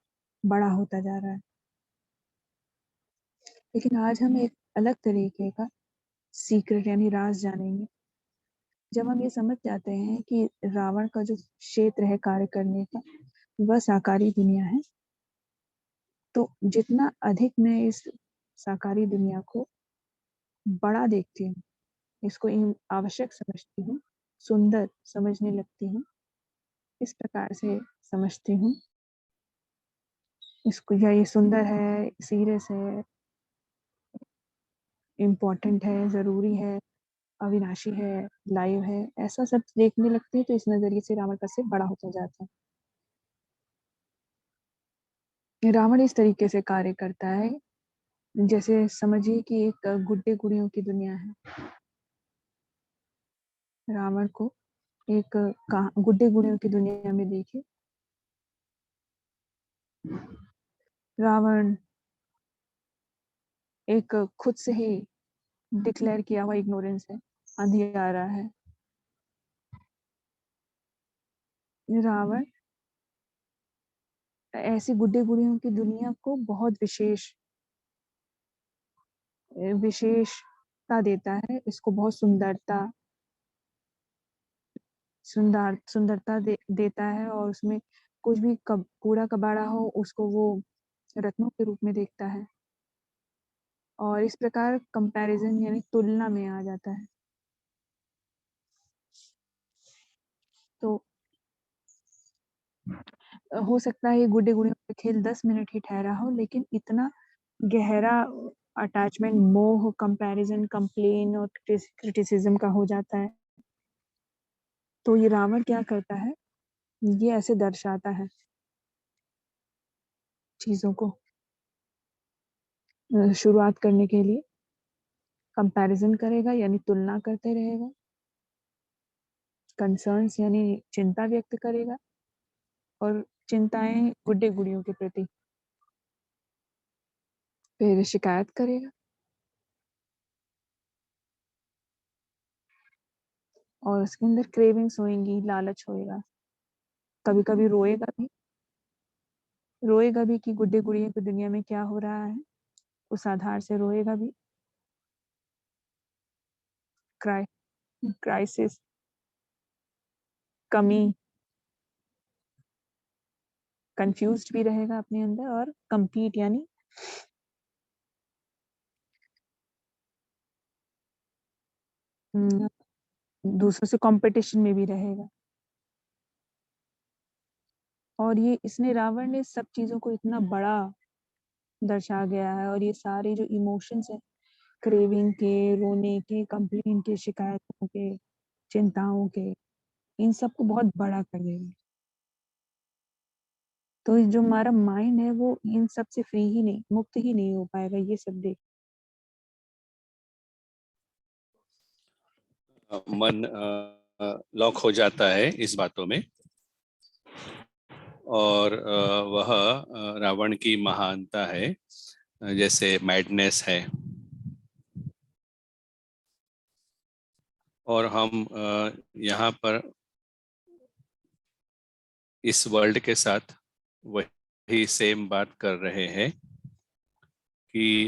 बड़ा होता जा रहा है। लेकिन आज हम एक अलग तरीके का सीक्रेट यानी राज जानेंगे। जब हम ये समझ जाते हैं कि रावण का जो क्षेत्र है कार्य करने का वह साकारी दुनिया है, तो जितना अधिक मैं इस साकारी दुनिया को बड़ा देखती हूँ, इसको आवश्यक समझती हूँ, सुंदर समझने लगती हूँ, इस प्रकार से समझती हूँ इसको, या ये सुंदर है, सीरियस है, इम्पोर्टेंट है, ज़रूरी है, अविनाशी है, लाइव है, ऐसा सब देखने लगती है, तो इस नज़रिए से रावण का सिर बड़ा होता जाता है। रावण इस तरीके से कार्य करता है, जैसे समझिए कि एक गुड्डे गुड़ियों की दुनिया है। रावण को एक गुड्डे गुड़ियों की दुनिया में देखिए। रावण एक खुद से ही डिक्लेयर किया हुआ इग्नोरेंस है, अंधियारा है। रावण ऐसी गुड्डे गुड़ियों की दुनिया को बहुत विशेषता देता है, इसको बहुत सुंदरता देता है, और उसमें कुछ भी कूड़ा कबाड़ा हो उसको वो रत्नों के रूप में देखता है, और इस प्रकार कंपैरिजन यानी तुलना में आ जाता है। तो हो सकता है ये गुड्डे गुड़ियों का खेल 10 मिनट ही ठहरा हो, लेकिन इतना गहरा अटैचमेंट, मोह, कंपैरिजन, कंप्लेन और क्रिटिसिज्म का हो जाता है। तो ये रावण क्या करता है, ये ऐसे दर्शाता है चीजों को। शुरुआत करने के लिए कंपैरिजन करेगा यानी तुलना करते रहेगा, कंसर्न्स यानी चिंता व्यक्त करेगा, और चिंताएं गुड्डे गुड़ियों के प्रति, फिर शिकायत करेगा, और उसके अंदर क्रेविंग्स होंगी, लालच होएगा, कभी कभी रोएगा भी कि गुड्डे गुड़ियों की दुनिया में क्या हो रहा है। उस आधार से रोएगा भी। क्राइसिस, कमी, कंफ्यूज्ड भी रहेगा अपने अंदर, और compete यानी दूसरों से कंपटीशन में भी रहेगा। और ये इसने रावण ने सब चीजों को इतना बड़ा दर्शा गया है, और ये सारे जो इमोशंस हैं, क्रेविंग के, रोने के, कंप्लेन के, शिकायतों के, चिंताओं के, इन सबको बहुत बड़ा कर देगा। तो जो हमारा माइंड है वो इन सब से फ्री ही नहीं, मुक्त ही नहीं हो पाएगा ये सब देख। मन लॉक हो जाता है इस बातों में, और वह रावण की महानता है, जैसे मैडनेस है। और हम यहाँ पर इस वर्ल्ड के साथ वही सेम बात कर रहे हैं कि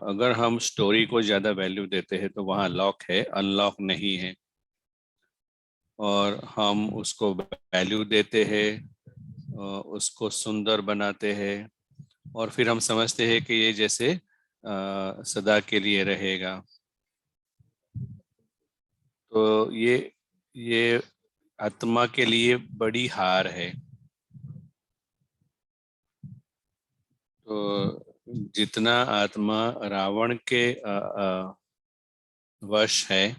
अगर हम स्टोरी को ज्यादा वैल्यू देते हैं तो वहाँ लॉक है, अनलॉक नहीं है। और हम उसको वैल्यू देते हैं, उसको सुंदर बनाते हैं, और फिर हम समझते हैं कि ये जैसे सदा के लिए रहेगा। तो ये आत्मा के लिए बड़ी हार है। तो जितना आत्मा रावण के वश है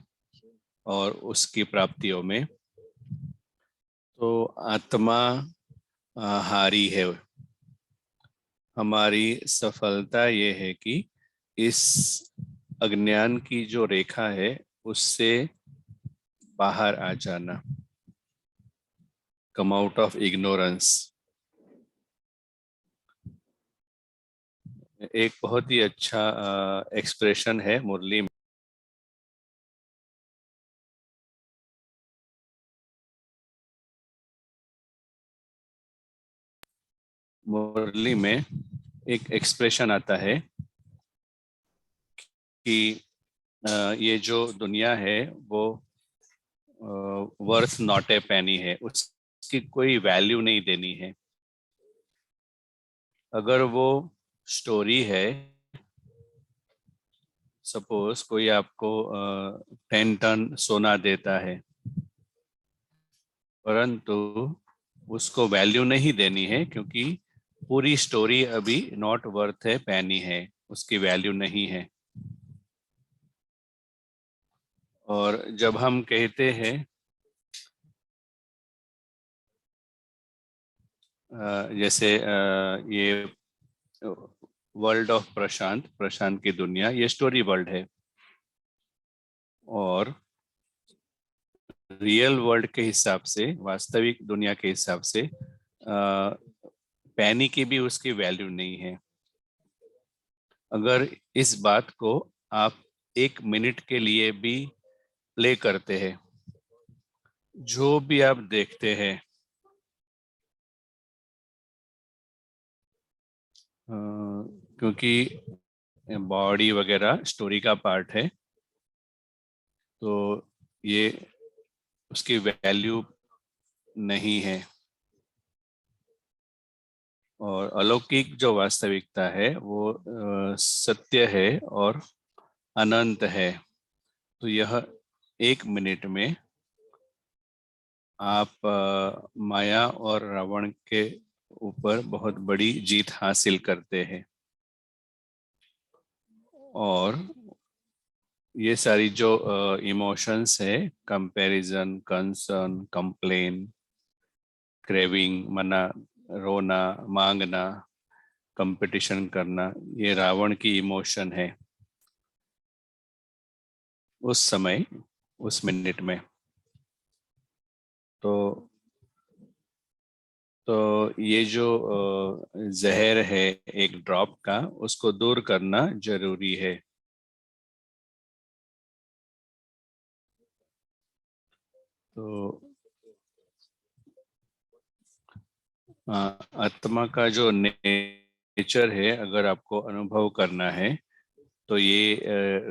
और उसकी प्राप्तियों में, तो आत्मा हारी है। हमारी सफलता ये है कि इस अज्ञान की जो रेखा है उससे बाहर आ जाना, कम आउट ऑफ इग्नोरेंस। एक बहुत ही अच्छा एक्सप्रेशन है मुरली में। मुरली में एक एक्सप्रेशन आता है कि ये जो दुनिया है वो वर्थ नॉट ए पेनी है, उसकी कोई वैल्यू नहीं देनी है। अगर वो स्टोरी है, सपोज कोई आपको 10 टन सोना देता है, परंतु उसको वैल्यू नहीं देनी है क्योंकि पूरी स्टोरी अभी नॉट वर्थ है पैनी है, उसकी वैल्यू नहीं है। और जब हम कहते हैं जैसे ये वर्ल्ड ऑफ प्रशांत, प्रशांत की दुनिया, ये स्टोरी वर्ल्ड है, और रियल वर्ल्ड के हिसाब से, वास्तविक दुनिया के हिसाब से पैनी की भी उसकी वैल्यू नहीं है। अगर इस बात को आप 1 मिनट के लिए भी प्ले करते हैं, जो भी आप देखते हैं, क्योंकि बॉडी वगैरह स्टोरी का पार्ट है, तो ये उसकी वैल्यू नहीं है। और अलौकिक जो वास्तविकता है वो सत्य है और अनंत है। तो यह 1 मिनट में आप माया और रावण के ऊपर बहुत बड़ी जीत हासिल करते हैं। और ये सारी जो इमोशंस है, कंपैरिजन, कंसर्न, कंप्लेन, क्रेविंग, मना, रोना, मांगना, कंपटीशन करना, ये रावण की इमोशन है उस समय, उस मिनट में। तो तो ये जो जहर है एक ड्रॉप का, उसको दूर करना जरूरी है। तो आत्मा का जो नेचर है, अगर आपको अनुभव करना है तो ये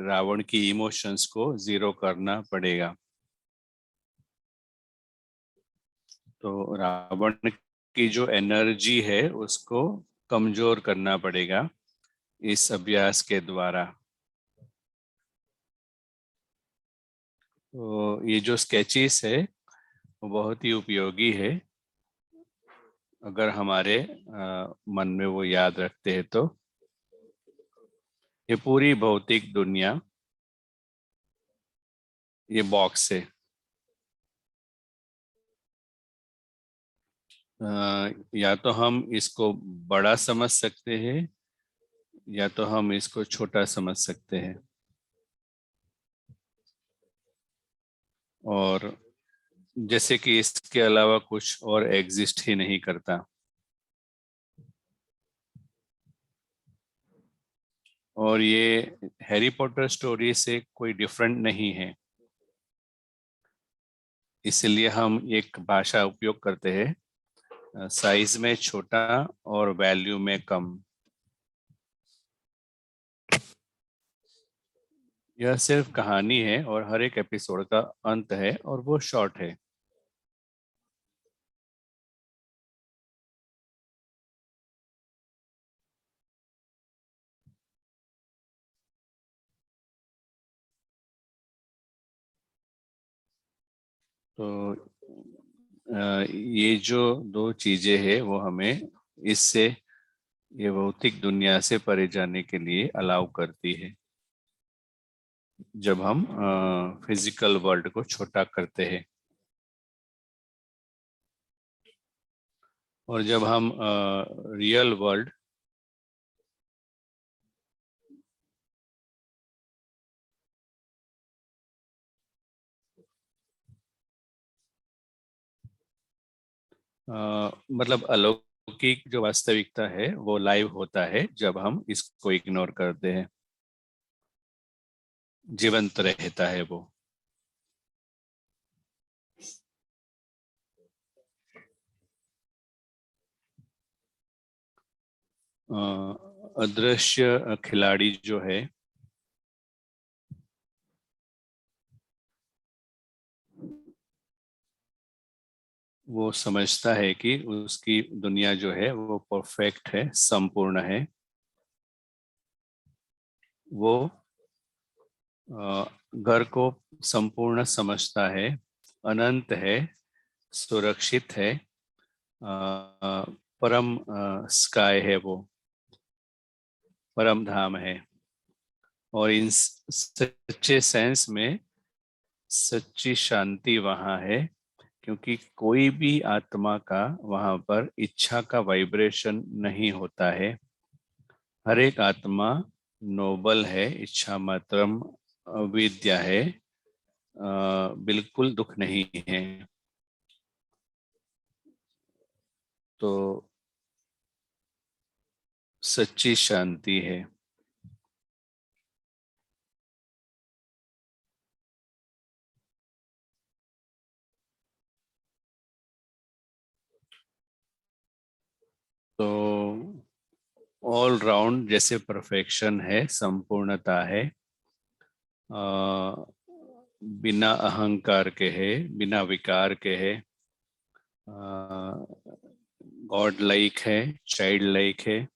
रावण की इमोशंस को जीरो करना पड़ेगा। तो रावण की जो एनर्जी है उसको कमजोर करना पड़ेगा इस अभ्यास के द्वारा। तो ये जो स्केचेस है वो बहुत ही उपयोगी है अगर हमारे मन में वो याद रखते हैं तो। ये पूरी भौतिक दुनिया ये बॉक्स है। या तो हम इसको बड़ा समझ सकते हैं या तो हम इसको छोटा समझ सकते हैं, और जैसे कि इसके अलावा कुछ और एग्जिस्ट ही नहीं करता। और ये हैरी पॉटर स्टोरी से कोई डिफरेंट नहीं है, इसलिए हम एक भाषा उपयोग करते हैं, साइज में छोटा और वैल्यू में कम। यह सिर्फ कहानी है और हर एक एपिसोड का अंत है और वो शॉर्ट है। तो ये जो दो चीजें हैं वो हमें इससे, ये भौतिक दुनिया से परे जाने के लिए अलाउ करती है जब हम फिजिकल वर्ल्ड को छोटा करते हैं। और जब हम रियल वर्ल्ड मतलब अलौकिक जो वास्तविकता है वो लाइव होता है जब हम इसको इग्नोर करते हैं, जीवंत रहता है वो। अदृश्य खिलाड़ी जो है वो समझता है कि उसकी दुनिया जो है वो परफेक्ट है, संपूर्ण है। वो घर को संपूर्ण समझता है, अनंत है, सुरक्षित है, परम स्काई है, वो परम धाम है। और इन सच्चे सेंस में सच्ची शांति वहाँ है, क्योंकि कोई भी आत्मा का वहाँ पर इच्छा का वाइब्रेशन नहीं होता है। हर एक आत्मा नोबल है, इच्छा मात्रम अविद्या है, बिल्कुल दुख नहीं है। तो सच्ची शांति है। तो ऑल राउंड जैसे परफेक्शन है, संपूर्णता है, बिना अहंकार के है, बिना विकार के है, गॉड लाइक है, चाइल्ड लाइक है।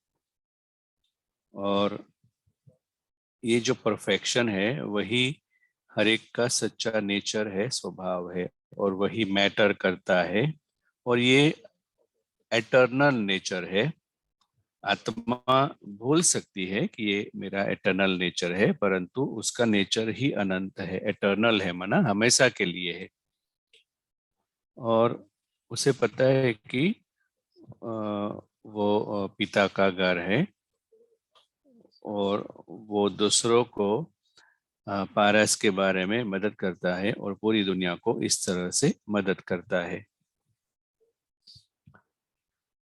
और ये जो परफेक्शन है वही हर एक का सच्चा नेचर है, स्वभाव है, और वही मैटर करता है। और ये एटर्नल नेचर है। आत्मा भूल सकती है कि ये मेरा एटर्नल नेचर है, परंतु उसका नेचर ही अनंत है, एटर्नल है, माना हमेशा के लिए है। और उसे पता है कि वो पिता का घर है, और वो दूसरों को पारस के बारे में मदद करता है और पूरी दुनिया को इस तरह से मदद करता है।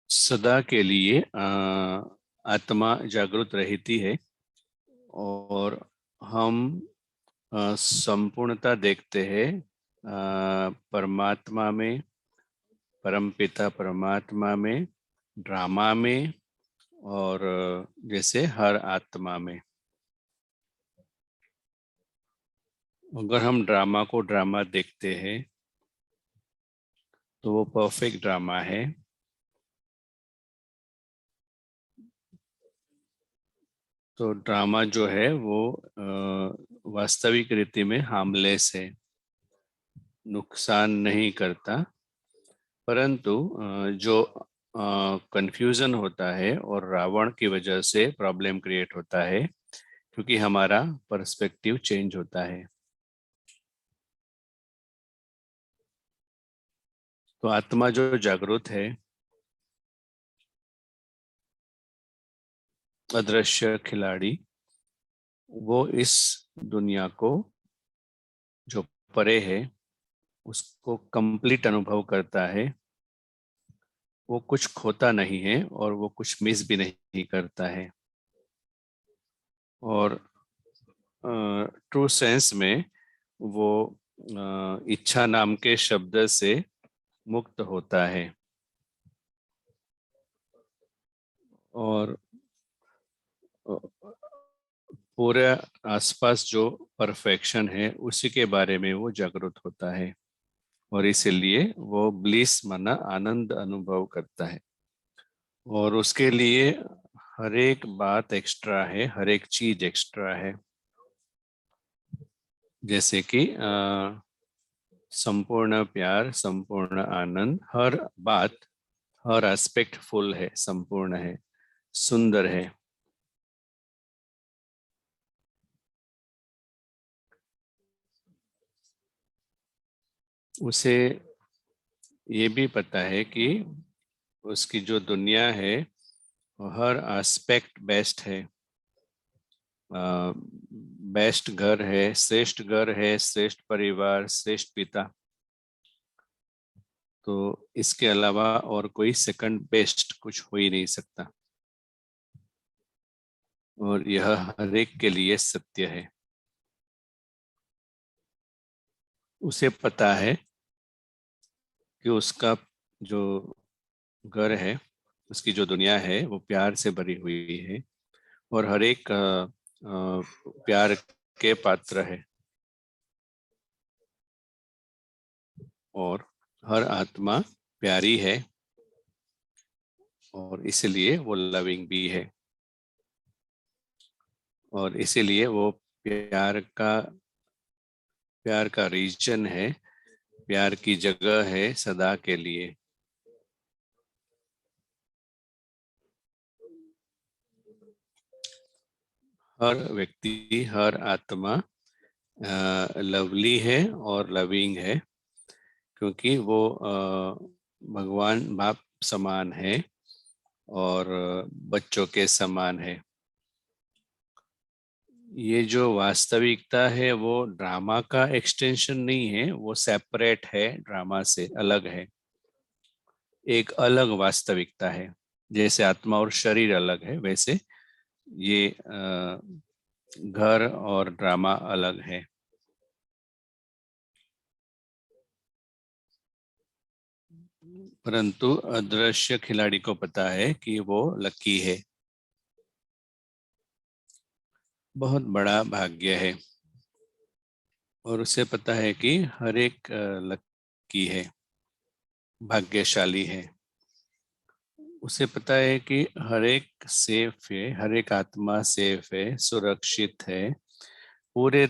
सदा के लिए आत्मा जागृत रहती है और हम संपूर्णता देखते हैं परमात्मा में, परमपिता परमात्मा में, ड्रामा में और जैसे हर आत्मा में। अगर हम ड्रामा को ड्रामा देखते हैं तो वो परफेक्ट ड्रामा है। तो ड्रामा जो है वो वास्तविक रीति में हार्मलेस है, नुकसान नहीं करता। परंतु जो कंफ्यूजन होता है और रावण की वजह से प्रॉब्लम क्रिएट होता है, क्योंकि हमारा पर्सपेक्टिव चेंज होता है। तो आत्मा जो जागृत है, अदृश्य खिलाड़ी, वो इस दुनिया को जो परे है उसको कंप्लीट अनुभव करता है। वो कुछ खोता नहीं है और वो कुछ मिस भी नहीं करता है। और ट्रू सेंस में वो इच्छा नाम के शब्द से मुक्त होता है। और पूरे आसपास जो परफेक्शन है उसी के बारे में वो जागरूक होता है, और इसीलिए वो ब्लिस माना आनंद अनुभव करता है। और उसके लिए हर एक बात एक्स्ट्रा है, हर एक चीज एक्स्ट्रा है। जैसे कि संपूर्ण प्यार, संपूर्ण आनंद, हर बात, हर एस्पेक्ट फुल है, संपूर्ण है, सुंदर है। उसे ये भी पता है कि उसकी जो दुनिया है वो हर एस्पेक्ट बेस्ट है। बेस्ट घर है, श्रेष्ठ घर है, श्रेष्ठ परिवार, श्रेष्ठ पिता। तो इसके अलावा और कोई सेकंड बेस्ट कुछ हो ही नहीं सकता। और यह हर एक के लिए सत्य है। उसे पता है कि उसका जो घर है, उसकी जो दुनिया है वो प्यार से भरी हुई है, और हर एक प्यार के पात्र है। और हर आत्मा प्यारी है, और इसलिए वो लविंग भी है, और इसीलिए वो प्यार का रीजन है, प्यार की जगह है सदा के लिए। हर व्यक्ति, हर आत्मा लवली है और लविंग है, क्योंकि वो भगवान बाप समान है और बच्चों के समान है। ये जो वास्तविकता है वो ड्रामा का एक्सटेंशन नहीं है, वो सेपरेट है, ड्रामा से अलग है, एक अलग वास्तविकता है। जैसे आत्मा और शरीर अलग है, वैसे ये घर और ड्रामा अलग है। परंतु अदृश्य खिलाड़ी को पता है कि वो लकी है, बहुत बड़ा भाग्य है। और उसे पता है कि हर एक लकी है, भाग्यशाली है। उसे पता है कि हर एक सेफ है, हर एक आत्मा सेफ है, सुरक्षित है। पूरे अ,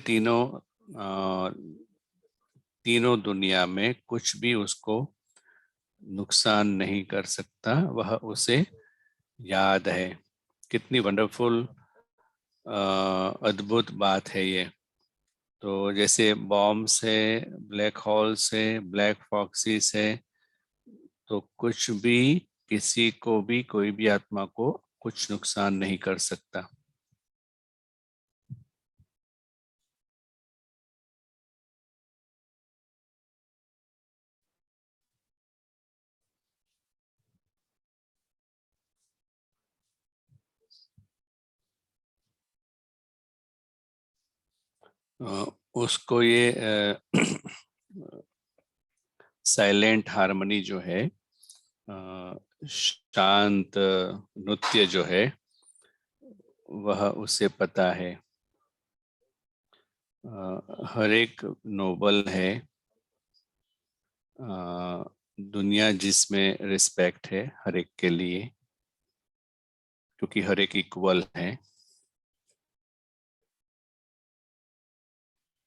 तीनों दुनिया में कुछ भी उसको नुकसान नहीं कर सकता, वह उसे याद है। कितनी वंडरफुल अद्भुत बात है ये। तो जैसे बॉम्ब्स है, ब्लैक होल्स है, ब्लैक फॉक्सीज है, तो कुछ भी किसी को भी, कोई भी आत्मा को कुछ नुकसान नहीं कर सकता। उसको ये साइलेंट हार्मनी जो है, शांत नृत्य जो है वह उसे पता है। हर एक नोबल है दुनिया जिसमें रिस्पेक्ट है हर एक के लिए, क्योंकि हर एक इक्वल है।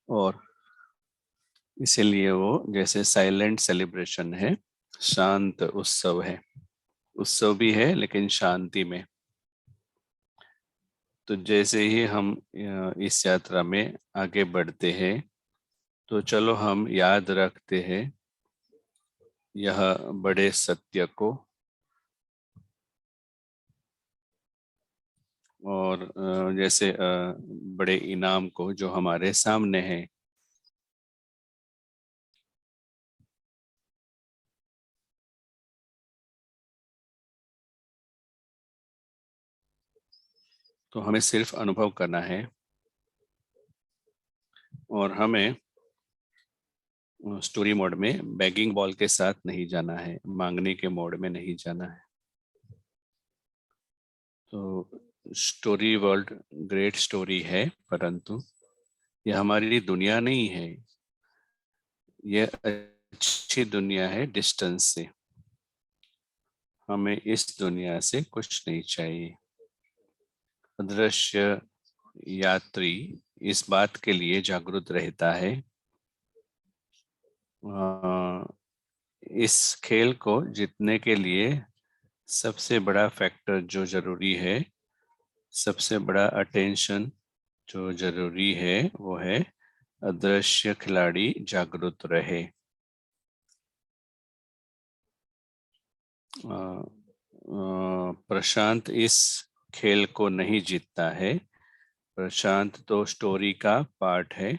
और इसीलिए वो जैसे साइलेंट सेलिब्रेशन है, शांत उत्सव है। उत्सव भी है लेकिन शांति में। तो जैसे ही हम इस यात्रा में आगे बढ़ते हैं तो चलो हम याद रखते हैं यह बड़े सत्य को, और जैसे बड़े इनाम को जो हमारे सामने है। तो हमें सिर्फ अनुभव करना है और हमें स्टोरी मोड में बैगिंग बॉल के साथ नहीं जाना है, मांगने के मोड में नहीं जाना है। तो स्टोरी वर्ल्ड ग्रेट स्टोरी है, परंतु यह हमारी दुनिया नहीं है। यह अच्छी दुनिया है डिस्टेंस से। हमें इस दुनिया से कुछ नहीं चाहिए। अदृश्य यात्री इस बात के लिए जागरूक रहता है, इस खेल को जीतने के लिए सबसे बड़ा फैक्टर जो जरूरी है, सबसे बड़ा अटेंशन जो जरूरी है, वो है अदृश्य खिलाड़ी जागरूक रहे। प्रशांत इस खेल को नहीं जीतता है। प्रशांत तो स्टोरी का पार्ट है।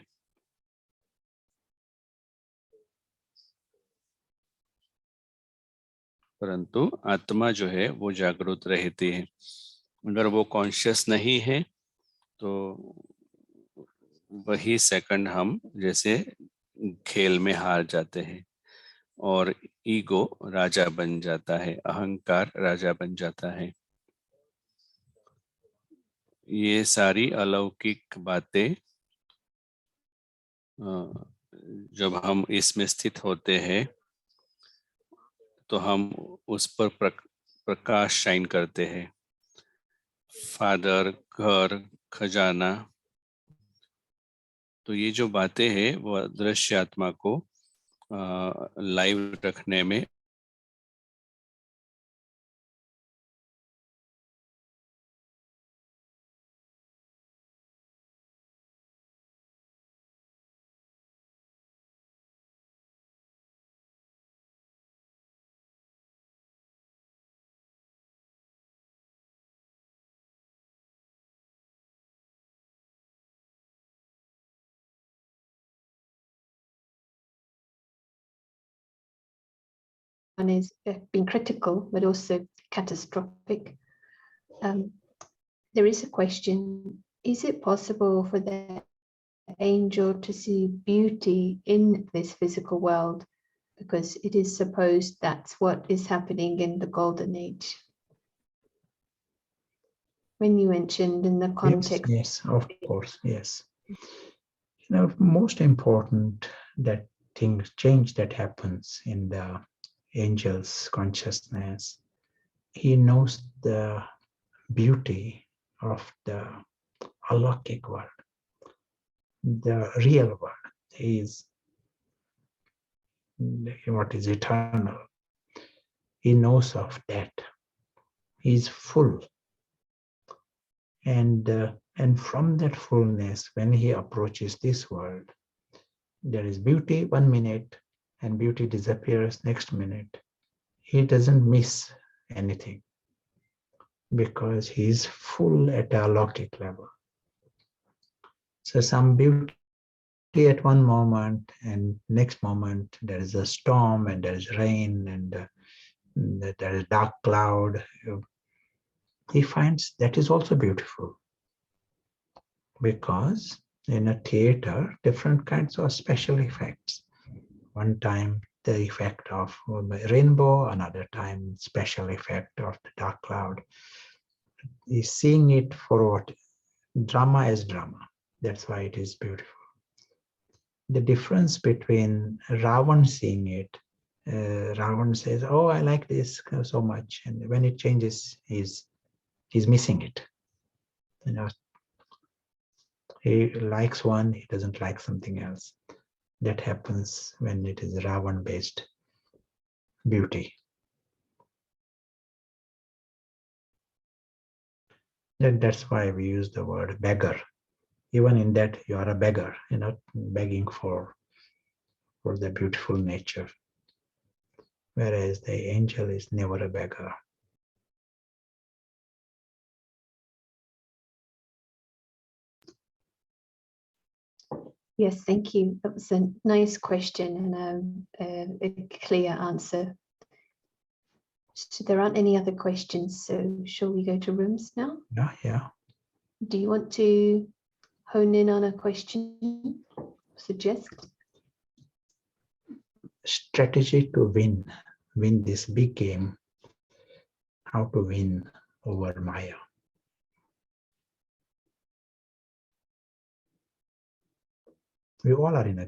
परंतु आत्मा जो है वो जागरूक रहती है। अगर वो कॉन्शियस नहीं है तो वही सेकंड हम जैसे खेल में हार जाते हैं और ईगो राजा बन जाता है, अहंकार राजा बन जाता है। ये सारी अलौकिक बातें जब हम इसमें स्थित होते हैं तो हम उस पर प्रकाश शाइन करते हैं। फादर, घर, खजाना, तो ये जो बातें हैं वो अदृश्य आत्मा को लाइव रखने में One is being critical, but also catastrophic. There is a question, is it possible for the angel to see beauty in this physical world? Because it is supposed that's what is happening in the golden age. When you mentioned in the context. Yes, of course, yes. Most important that change that happens in the angel's consciousness. He knows the beauty of the alokik world, the real world is what is eternal. He knows of that. He's full. And from that fullness, when he approaches this world, there is beauty 1 minute and beauty disappears next minute. He doesn't miss anything because he is full at a alokik level. So some beauty at one moment and next moment there is a storm and there is rain and there is dark cloud. He finds that is also beautiful because in a theater, different kinds of special effects. One time the effect of rainbow, another time special effect of the dark cloud. He's seeing it for what? Drama as drama. That's why it is beautiful. The difference between Ravan seeing it, Ravan says, "Oh, I like this so much," and when it changes, he's missing it. You know, he likes one, he doesn't like something else. That happens when it is Ravan-based beauty. That's why we use the word beggar. Even in that, you are a beggar, begging for the beautiful nature. Whereas the angel is never a beggar. Yes, thank you. That was a nice question and a clear answer. So there aren't any other questions, so shall we go to rooms now? Yeah. Do you want to hone in on a question? Suggest? Strategy to win this big game. How to win over Maya. We all are in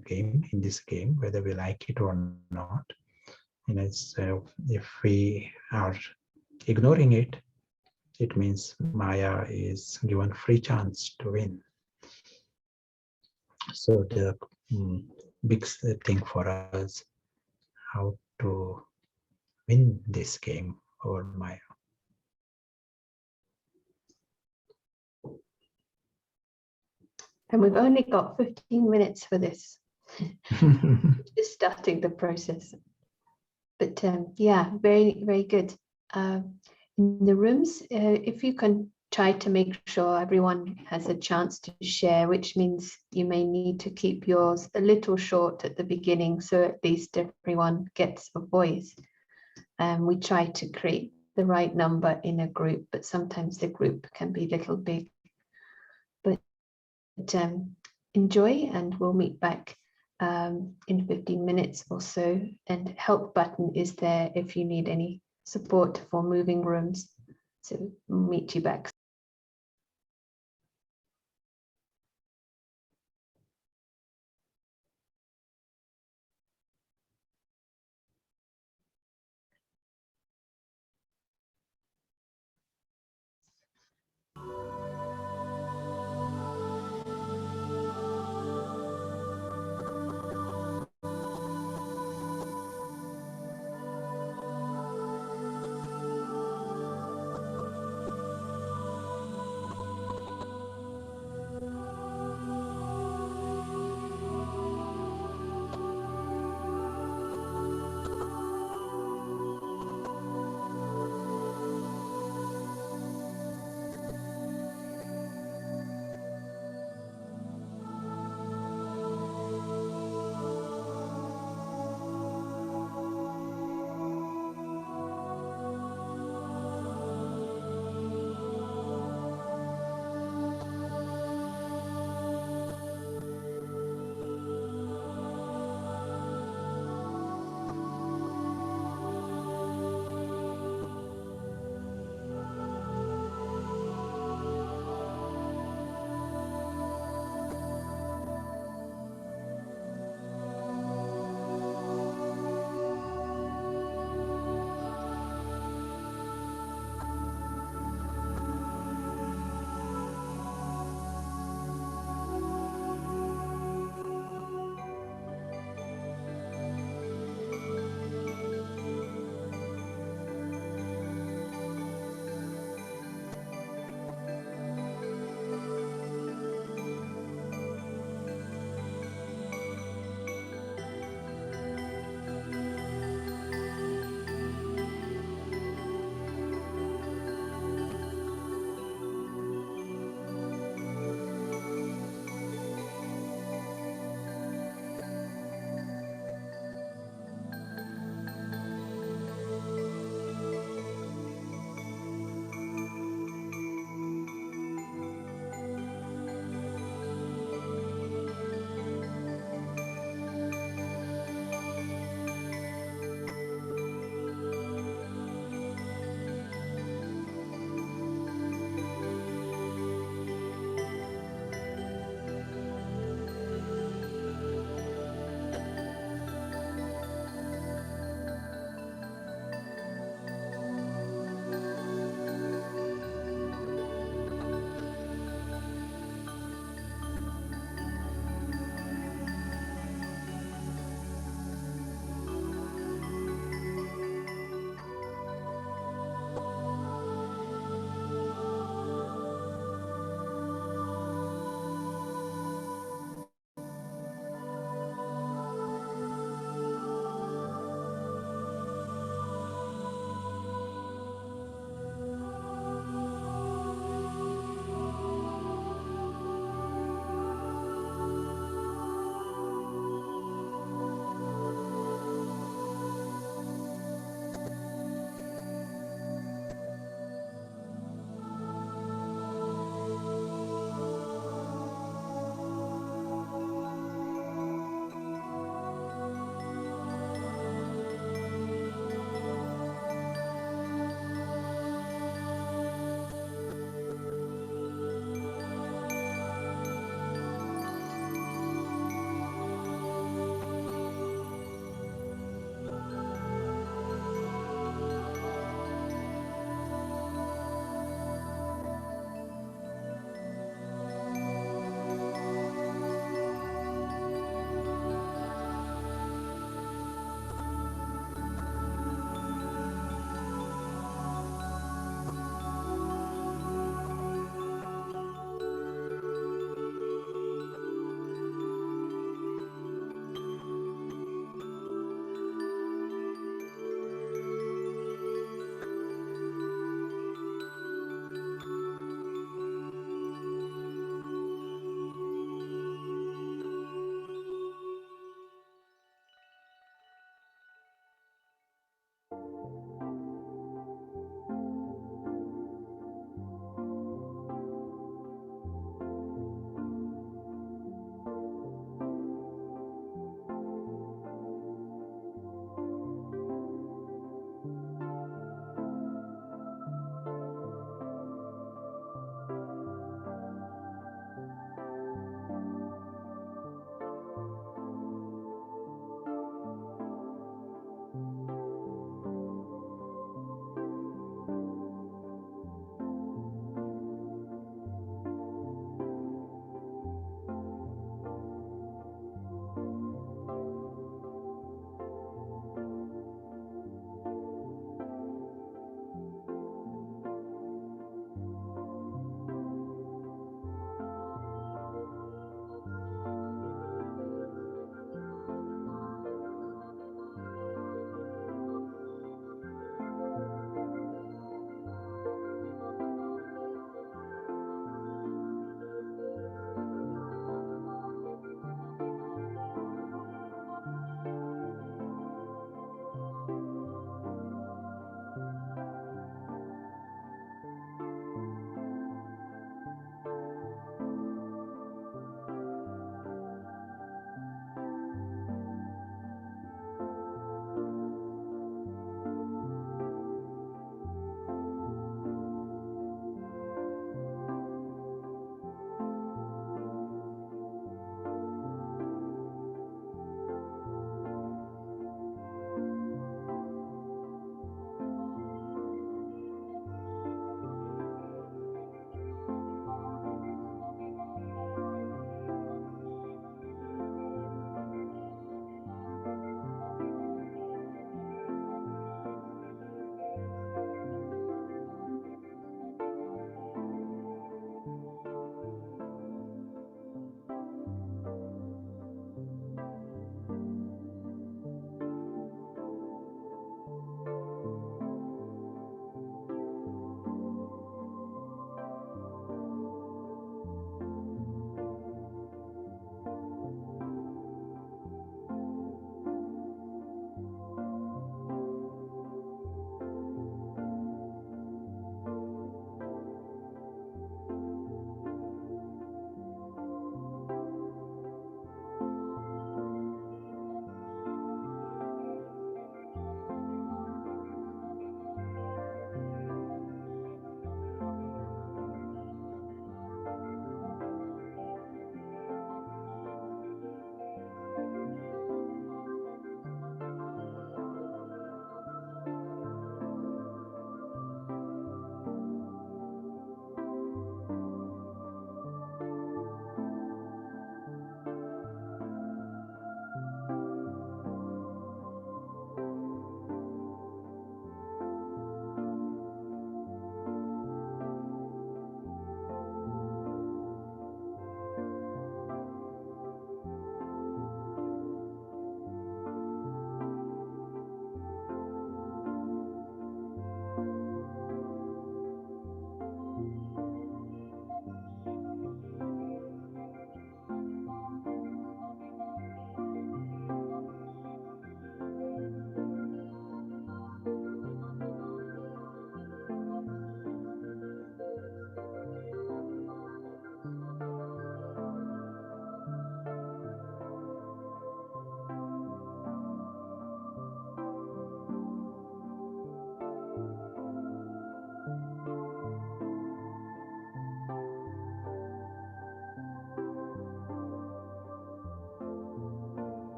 this game, whether we like it or not. If we are ignoring it, it means Maya is given free chance to win. So the big thing for us, how to win this game over Maya. And we've only got 15 minutes for this. Just starting the process. But yeah, very, very good. In the rooms, if you can try to make sure everyone has a chance to share, which means you may need to keep yours a little short at the beginning, so at least everyone gets a voice. We try to create the right number in a group, but sometimes the group can be a little big. But enjoy, and we'll meet back in 15 minutes or so. And help button is there if you need any support for moving rooms. So meet you back.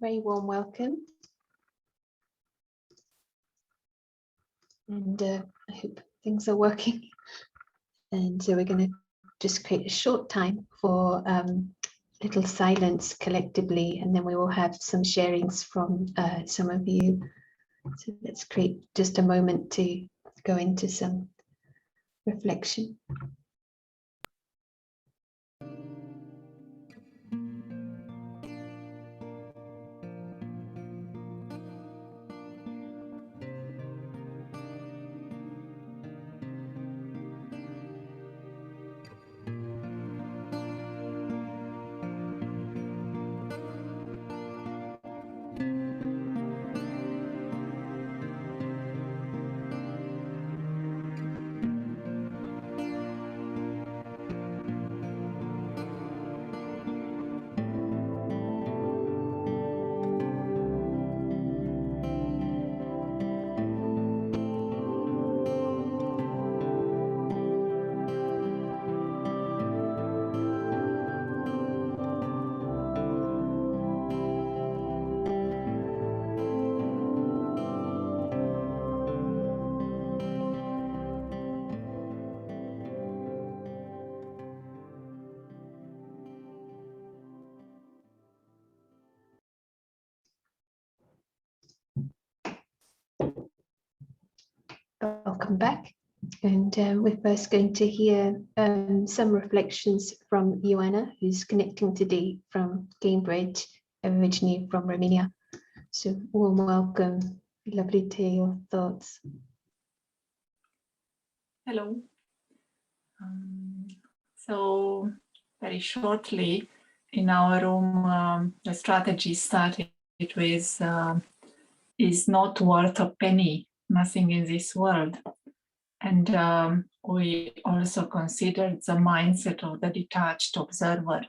very warm welcome. And I hope things are working. And so we're going to just create a short time for little silence collectively, and then we will have some sharings from some of you. So let's create just a moment to go into some reflection. Welcome back. And we're first going to hear some reflections from Ioana, who's connecting today from Cambridge, originally from Romania. So warm welcome, lovely to hear your thoughts. Hello. So very shortly in our room, the strategy started with is not worth a penny, nothing in this world. And we also considered the mindset of the detached observer.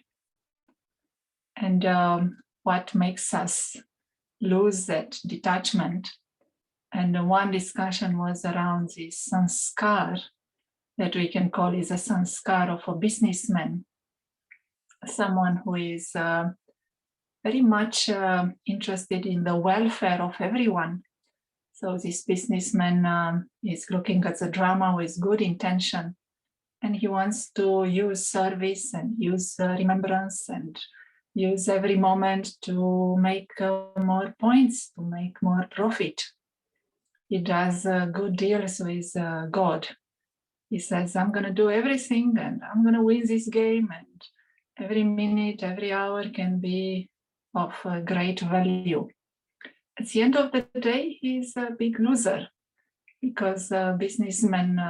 And what makes us lose that detachment. And one discussion was around this sanskar that we can call is a sanskar of a businessman, someone who is very much interested in the welfare of everyone. So this businessman is looking at the drama with good intention, and he wants to use service and use remembrance and use every moment to make more points, to make more profit. He does good deals with God. He says, I'm going to do everything and I'm going to win this game, and every minute, every hour can be of great value. At the end of the day, he's a big loser because businessman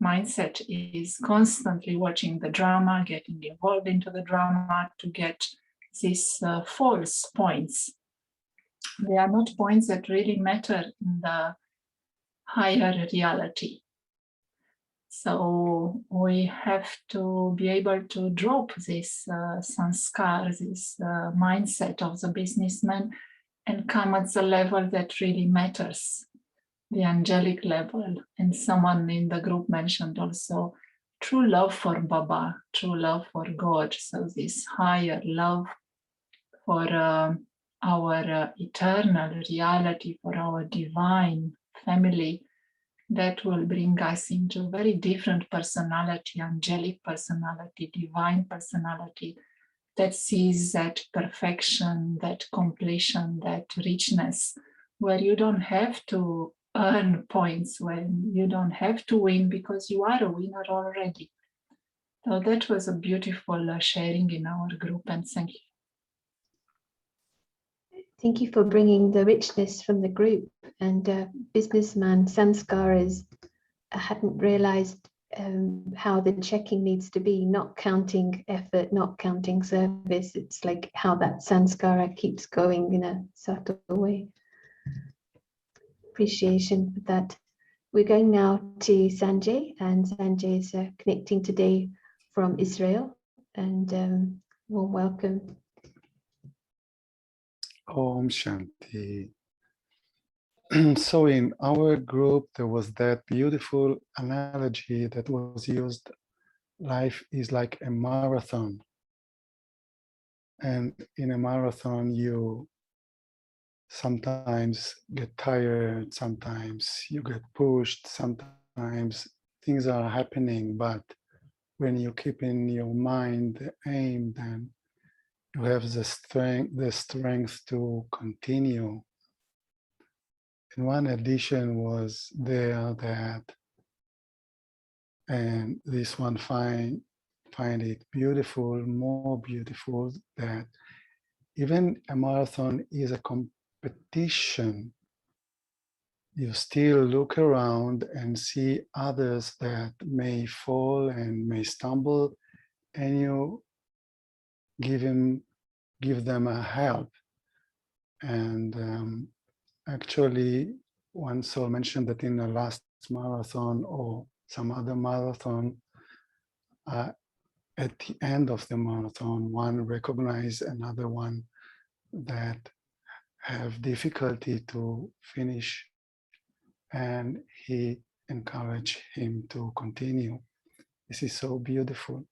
mindset is constantly watching the drama, getting involved into the drama to get these false points. They are not points that really matter in the higher reality. So we have to be able to drop this sanskar, this mindset of the businessman, and come at the level that really matters, the angelic level. And someone in the group mentioned also true love for Baba, true love for God. So this higher love for our eternal reality, for our divine family, that will bring us into a very different personality, angelic personality, divine personality, that sees that perfection, that completion, that richness, where you don't have to earn points, when you don't have to win because you are a winner already. So that was a beautiful sharing in our group, and thank you. Thank you for bringing the richness from the group. And businessman sanskar is, I hadn't realized how the checking needs to be, not counting effort, not counting service. It's like how that sanskara keeps going in a subtle way. Appreciation for that. We're going now to Sanjay, and Sanjay is connecting today from Israel, and warm welcome. Om Shanti. So in our group, there was that beautiful analogy that was used. Life is like a marathon. And in a marathon, you sometimes get tired, sometimes you get pushed, sometimes things are happening, but when you keep in your mind the aim, then you have the strength to continue. And one addition was there that, and this one find it beautiful, more beautiful, that even a marathon is a competition. You still look around and see others that may fall and may stumble, and you give them a help. And actually, one soul mentioned that in the last marathon or some other marathon, at the end of the marathon, one recognized another one that have difficulty to finish, and he encouraged him to continue. This is so beautiful.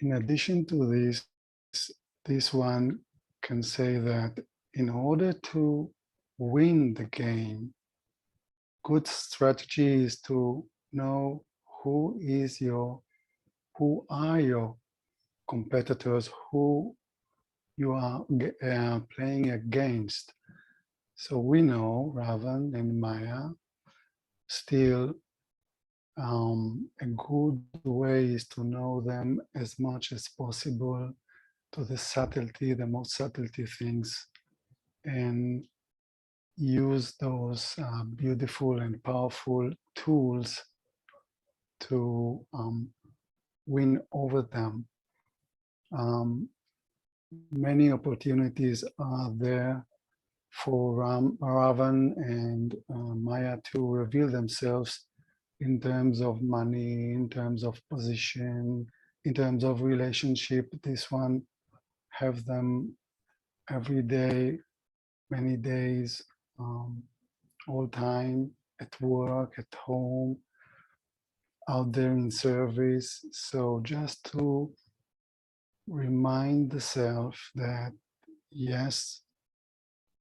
In addition to this one can say that in order to win the game, good strategy is to know who are your competitors, who you are playing against. So we know Ravan and Maya. Still, a good way is to know them as much as possible, to the most subtlety things, and use those beautiful and powerful tools to win over them. Many opportunities are there for Ravan and Maya to reveal themselves in terms of money, in terms of position, in terms of relationship. This one have them every day, many days, all time, at work, at home, out there in service. So just to remind the self that, yes,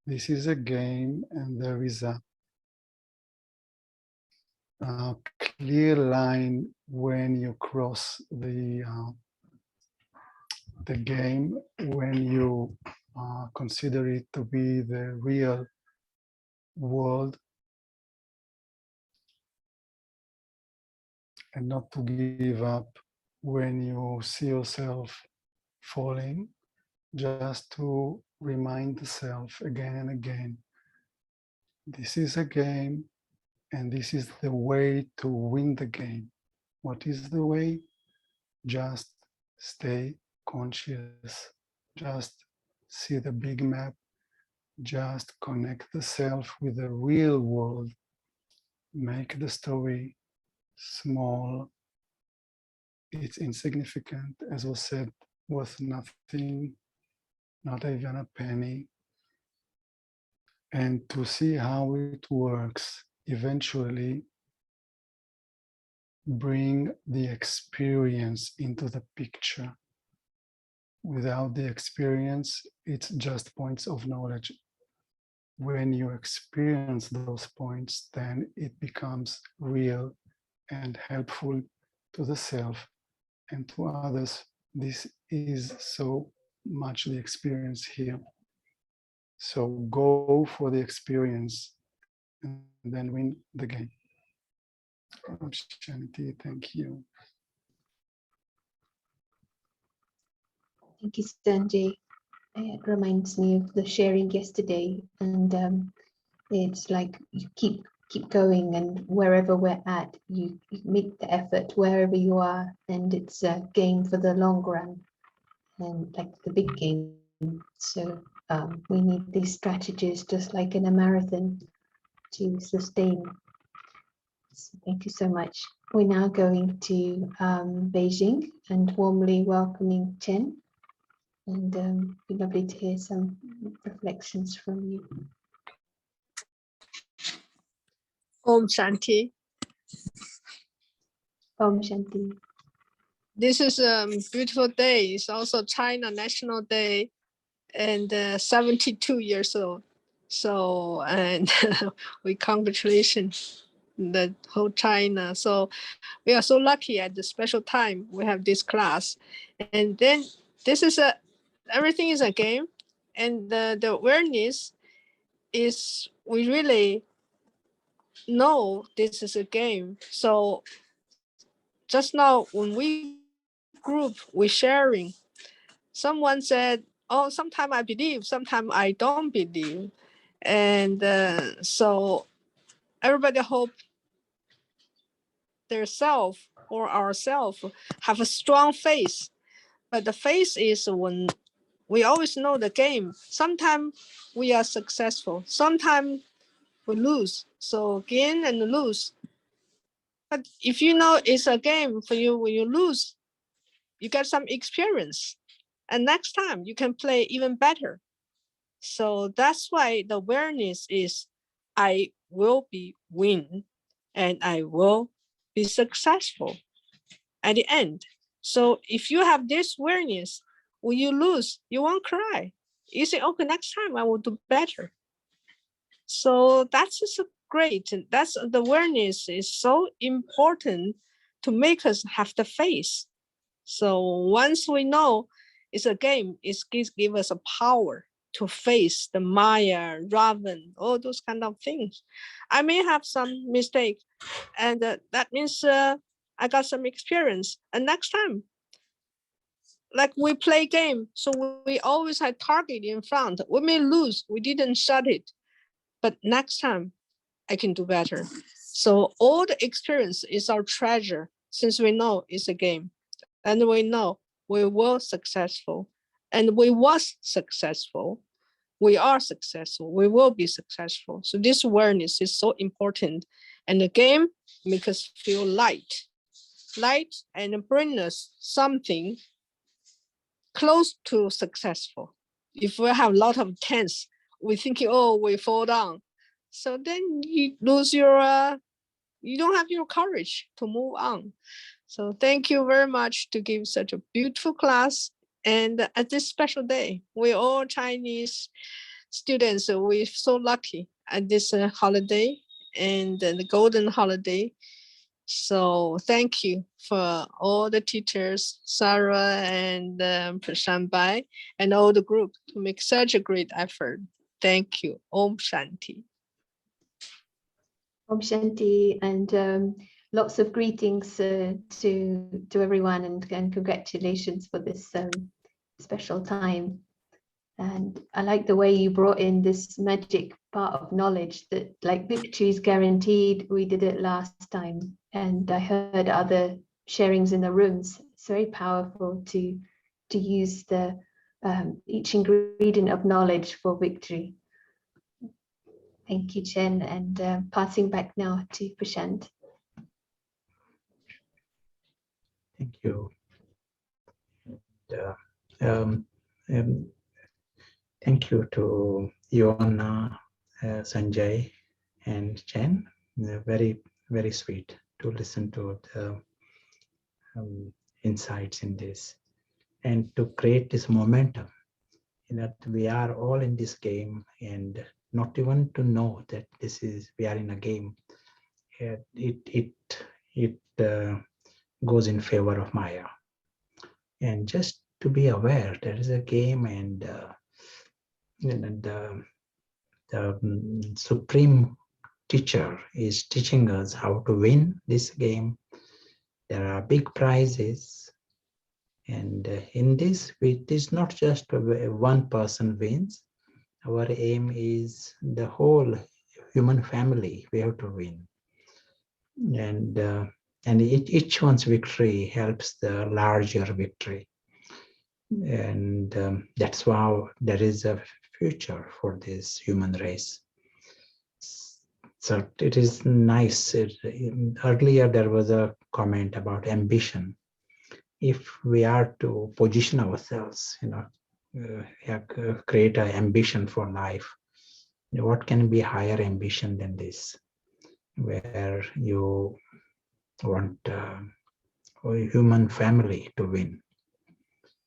this is a game and there is a clear line when you cross the game, when you consider it to be the real world, and not to give up when you see yourself falling, just to remind the self again and again, this is a game and this is the way to win the game. What is the way? Just stay conscious, just see the big map, just connect the self with the real world, make the story small, it's insignificant, as was said, worth nothing, not even a penny, and to see how it works, eventually bring the experience into the picture. Without the experience, it's just points of knowledge. When you experience those points, then it becomes real and helpful to the self and to others. This is so much the experience here. So go for the experience and then win the game. Shanti, thank you. Thank you, Sanjay. It reminds me of the sharing yesterday, and it's like you keep going, and wherever we're at, you make the effort wherever you are, and it's a game for the long run, and like the big game. So we need these strategies, just like in a marathon, to sustain. So thank you so much. We're now going to Beijing and warmly welcoming Chen. And it'd be lovely to hear some reflections from you. Om Shanti. Om Shanti. This is a beautiful day. It's also China National Day. and 72 years old. So, and we congratulations the whole China. So we are so lucky at the special time we have this class. And then this is everything is a game. And the awareness is we really know this is a game. So just now when we group, we sharing, someone said, oh, sometimes I believe, sometimes I don't believe. And so everybody hope their self or ourself have a strong faith. But the faith is when we always know the game. Sometimes we are successful, sometimes we lose. So gain and lose. But if you know it's a game for you, when you lose, you get some experience. And next time you can play even better. So that's why the awareness is I will be win and I will be successful at the end. So if you have this awareness, when you lose, you won't cry. You say, okay, next time I will do better. So that's just great. That's the awareness is so important to make us have the faith. So once we know it's a game, it gives us a power to face the Maya, Ravan, all those kind of things. I may have some mistake, and that means I got some experience. And next time, like we play game, so we always had target in front. We may lose, we didn't shut it, but next time I can do better. So all the experience is our treasure, since we know it's a game, and we know we were successful, and we was successful. We are successful. We will be successful. So this awareness is so important, and the game makes us feel light and bring us something close to successful. If we have a lot of tense, we thinking, oh, we fall down. So then you lose your, you don't have your courage to move on. So thank you very much to give such a beautiful class. And at this special day, we all Chinese students, we're so lucky at this holiday and the golden holiday. So thank you for all the teachers, Sarah and Prashanbai, and all the group to make such a great effort. Thank you. Om Shanti. Om Shanti, and lots of greetings to everyone, and congratulations for this special time. And I like the way you brought in this magic part of knowledge that like victory is guaranteed. We did it last time, and I heard other sharings in the rooms. It's very powerful to use the each ingredient of knowledge for victory. Thank you, Chen, and passing back now to Prashant. Thank you. Thank you to Yona, Sanjay, and Chen. Very, very sweet to listen to the insights in this, and to create this momentum that we are all in this game, and not even to know that we are in a game. It goes in favor of Maya, and just to be aware there is a game, and the supreme teacher is teaching us how to win this game. There are big prizes, and in this, it is not just one person wins. Our aim is the whole human family. We have to win, and each one's victory helps the larger victory, and that's why there is a future for this human race. So it is nice. Earlier there was a comment about ambition. If we are to position ourselves, create an ambition for life, what can be higher ambition than this, where you want a human family to win?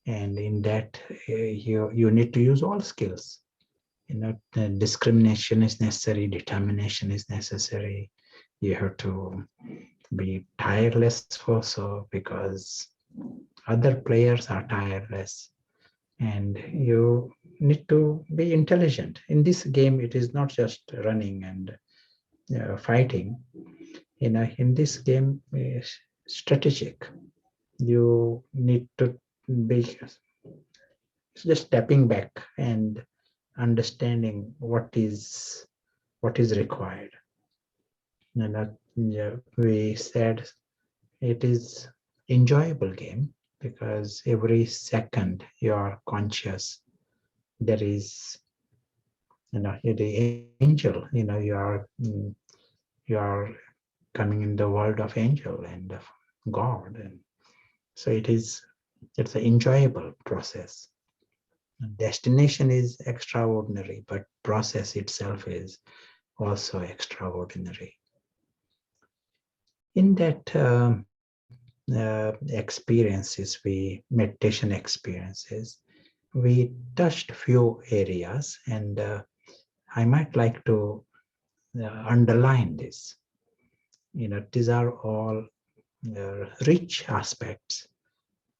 And in that, you need to use all skills. The discrimination is necessary, determination is necessary. You have to be tireless also, because other players are tireless, and you need to be intelligent. In this game, it is not just running and fighting. In this game, is strategic. You need to be just stepping back and understanding what is required. We said it is enjoyable game because every second you are conscious. There is, the angel. You are coming in the world of angel and of God, and so it's an enjoyable process. Destination is extraordinary, but process itself is also extraordinary. In that meditation experiences, we touched few areas, and I might like to underline this. These are all rich aspects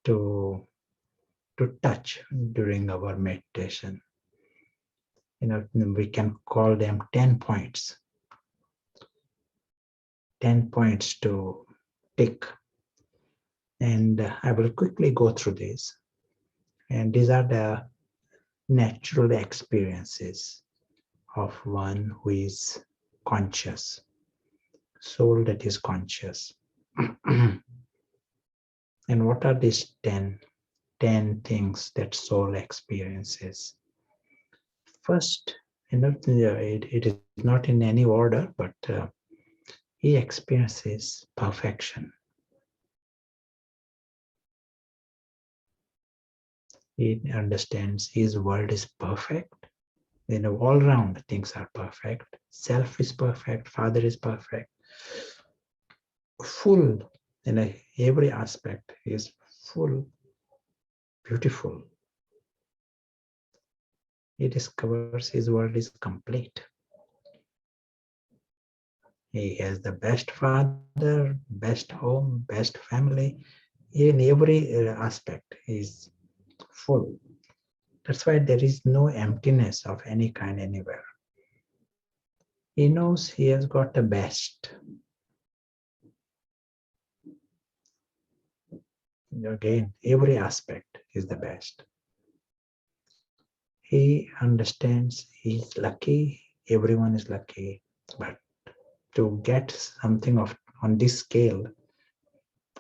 to touch during our meditation. We can call them 10 points. 10 points to tick. And I will quickly go through this. And these are the natural experiences of one who is conscious, soul that is conscious. And what are these 10 things that soul experiences? First, it is not in any order, but he experiences perfection. He understands his world is perfect. All around things are perfect. Self is perfect. Father is perfect. Full, every aspect is full, beautiful. He discovers his world is complete. He has the best father, best home, best family. In every aspect is full. That's why there is no emptiness of any kind anywhere. He knows he has got the best. Again, every aspect is the best. He understands he's lucky, everyone is lucky, but to get something on this scale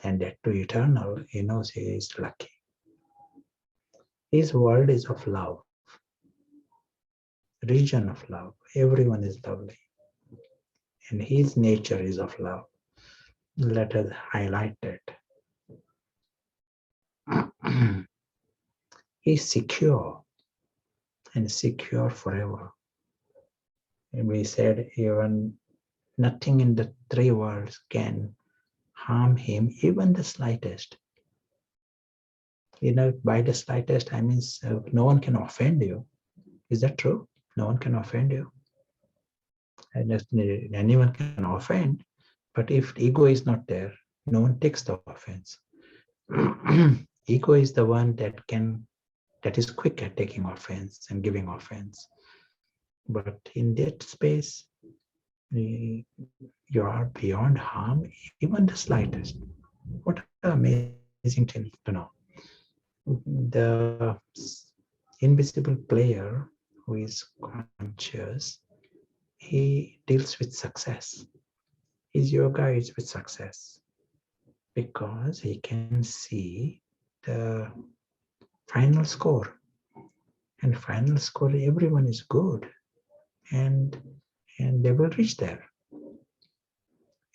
and that to eternal, he knows he is lucky. His world is of love, region of love. Everyone is lovely. And his nature is of love. Let us highlight that. He's secure and secure forever. And we said even nothing in the three worlds can harm him, even the slightest. By the slightest, I mean no one can offend you. Is that true? No one can offend you. And anyone can offend, but if ego is not there, no one takes the offense. Ego is the one that is quick at taking offense and giving offense. But in that space, you are beyond harm, even the slightest. What an amazing thing to know. The invisible player who is conscious, he deals with success. His yoga is with success because he can see the final score. And final score, everyone is good, and they will reach there.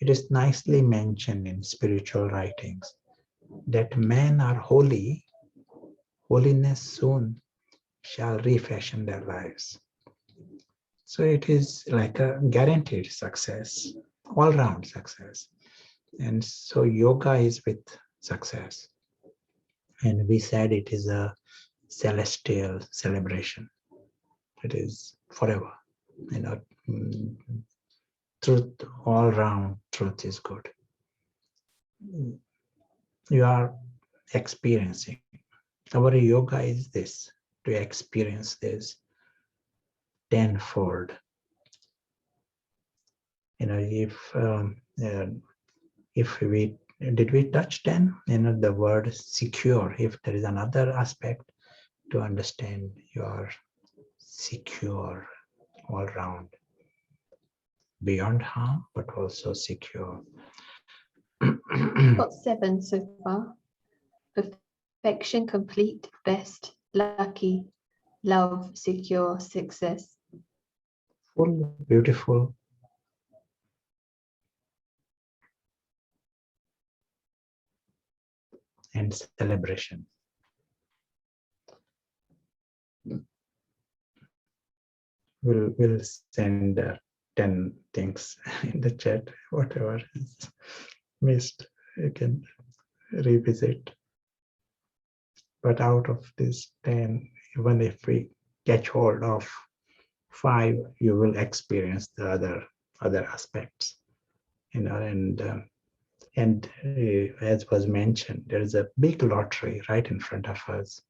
It is nicely mentioned in spiritual writings that men are holy, holiness soon shall refashion their lives. So it is like a guaranteed success, all-round success. And so yoga is with success. And we said it is a celestial celebration. It is forever. Truth all round, truth is good. You are experiencing. Our yoga is this, to experience this tenfold. If we did we touch 10? The word secure. If there is another aspect to understand, you are secure all round, beyond harm, but also secure. Got 7 so far. Perfection, complete, best, lucky, love, secure, success. Full, beautiful. And celebration. We'll send 10 things in the chat, whatever is missed, you can revisit. But out of this 10, even if we catch hold of 5, you will experience the other aspects. And as was mentioned, there is a big lottery right in front of us.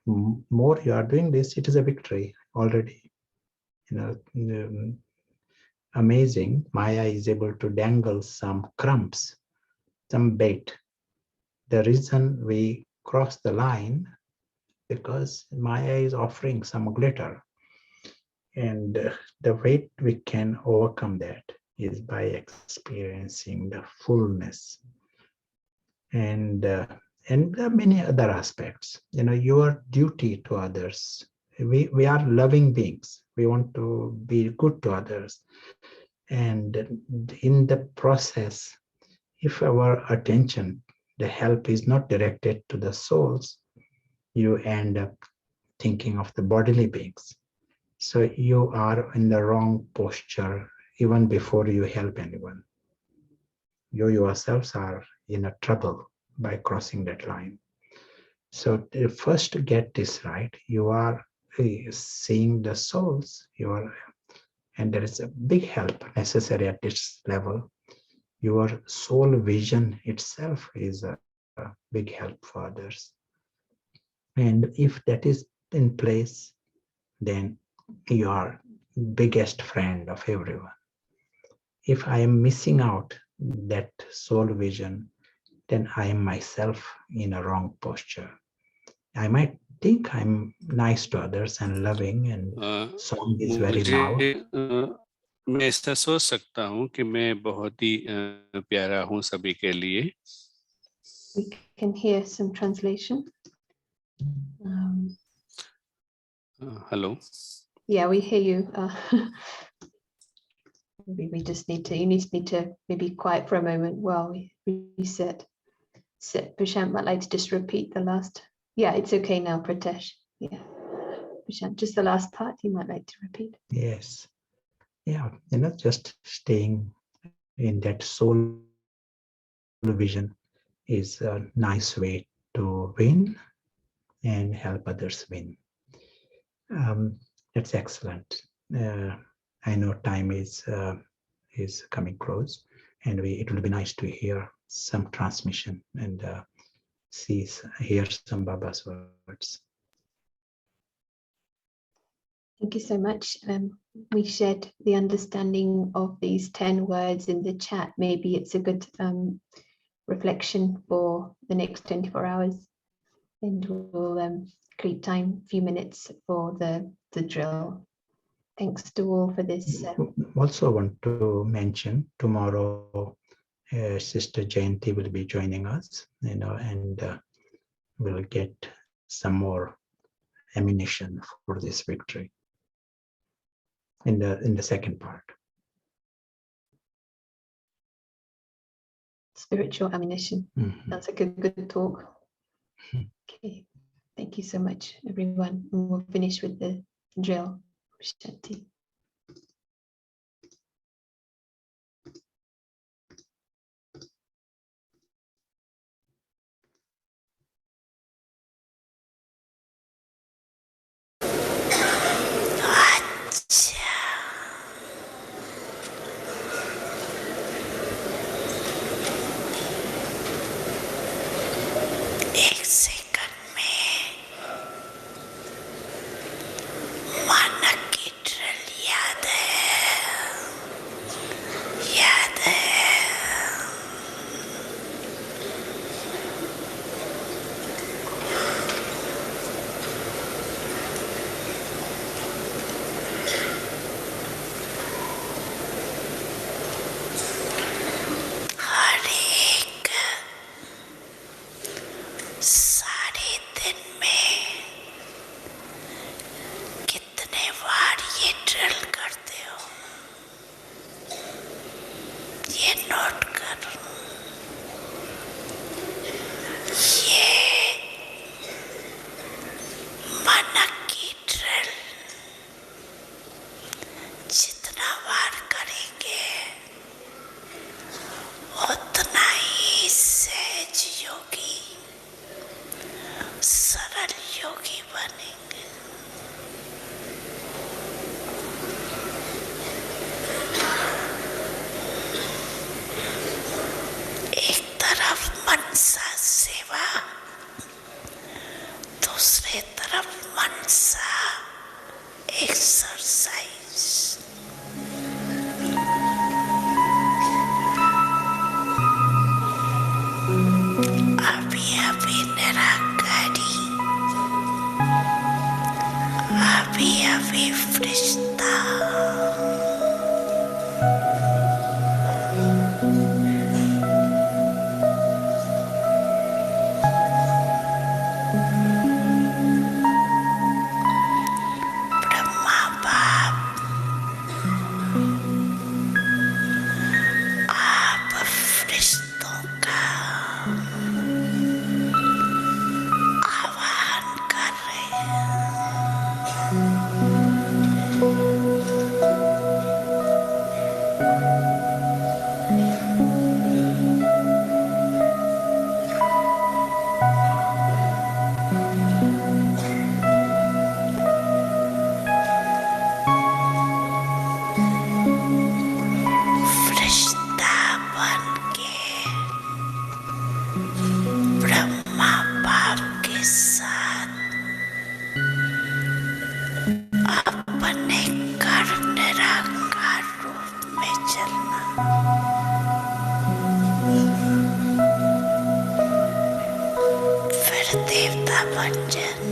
More you are doing this, it is a victory already. Amazing. Maya is able to dangle some crumbs, some bait. The reason we cross the line, because Maya is offering some glitter. And the way we can overcome that is by experiencing the fullness. And many other aspects. Your duty to others. We are loving beings. We want to be good to others. And in the process, if our attention, the help is not directed to the souls, you end up thinking of the bodily beings. So you are in the wrong posture even before you help anyone. You yourselves are in a trouble by crossing that line. So first to get this right, you are seeing the souls, and there is a big help necessary at this level. Your soul vision itself is a big help for others. And if that is in place, then you are biggest friend of everyone. If I am missing out that soul vision, then I am myself in a wrong posture. I might think I'm nice to others and loving and song is very loud. मैं ऐसा सोच सकता हूँ कि मैं बहुत ही प्यारा हूँ सभी के लिए. We can hear some translation. Hello. Yeah, we hear you. Maybe we just need to, you need to maybe quiet for a moment while we reset. Prashant might like to just repeat the last. Yeah, it's okay now, Pratesh. Yeah, Prashant, just the last part you might like to repeat. Yes. Yeah, just staying in that soul vision is a nice way to win and help others win. That's excellent. I know time is coming close, and it will be nice to hear some transmission and hear some Baba's words. Thank you so much. We shared the understanding of these 10 words in the chat. Maybe it's a good reflection for the next 24 hours. And we'll create time, a few minutes for the drill. Thanks to all for this. Also want to mention tomorrow, Sister Jayanti will be joining us, and we'll get some more ammunition for this victory in the second part. Spiritual ammunition. Mm-hmm. That's a good talk. Okay, thank you so much, everyone. And we'll finish with the drill. Shanti. Note करो, ये मन की ड्रिल जितना बार करेंगे उतना ही सहज योगी, सरल योगी बनेंगे। एक तरफ मनसा सेवा, दूसरे तरफ मनसा एक्सरसाइज। अभी अभी निराकारी, अभी अभी फरिश्ता, ब्रह्मा बाप, आप फरिश्तों का आह्वान कर रहे हैं। फरिश्ता बनके ब्रह्मा बाप के साथ अपने कर निराकार रूप में चलना। फिर देवता बन जाना।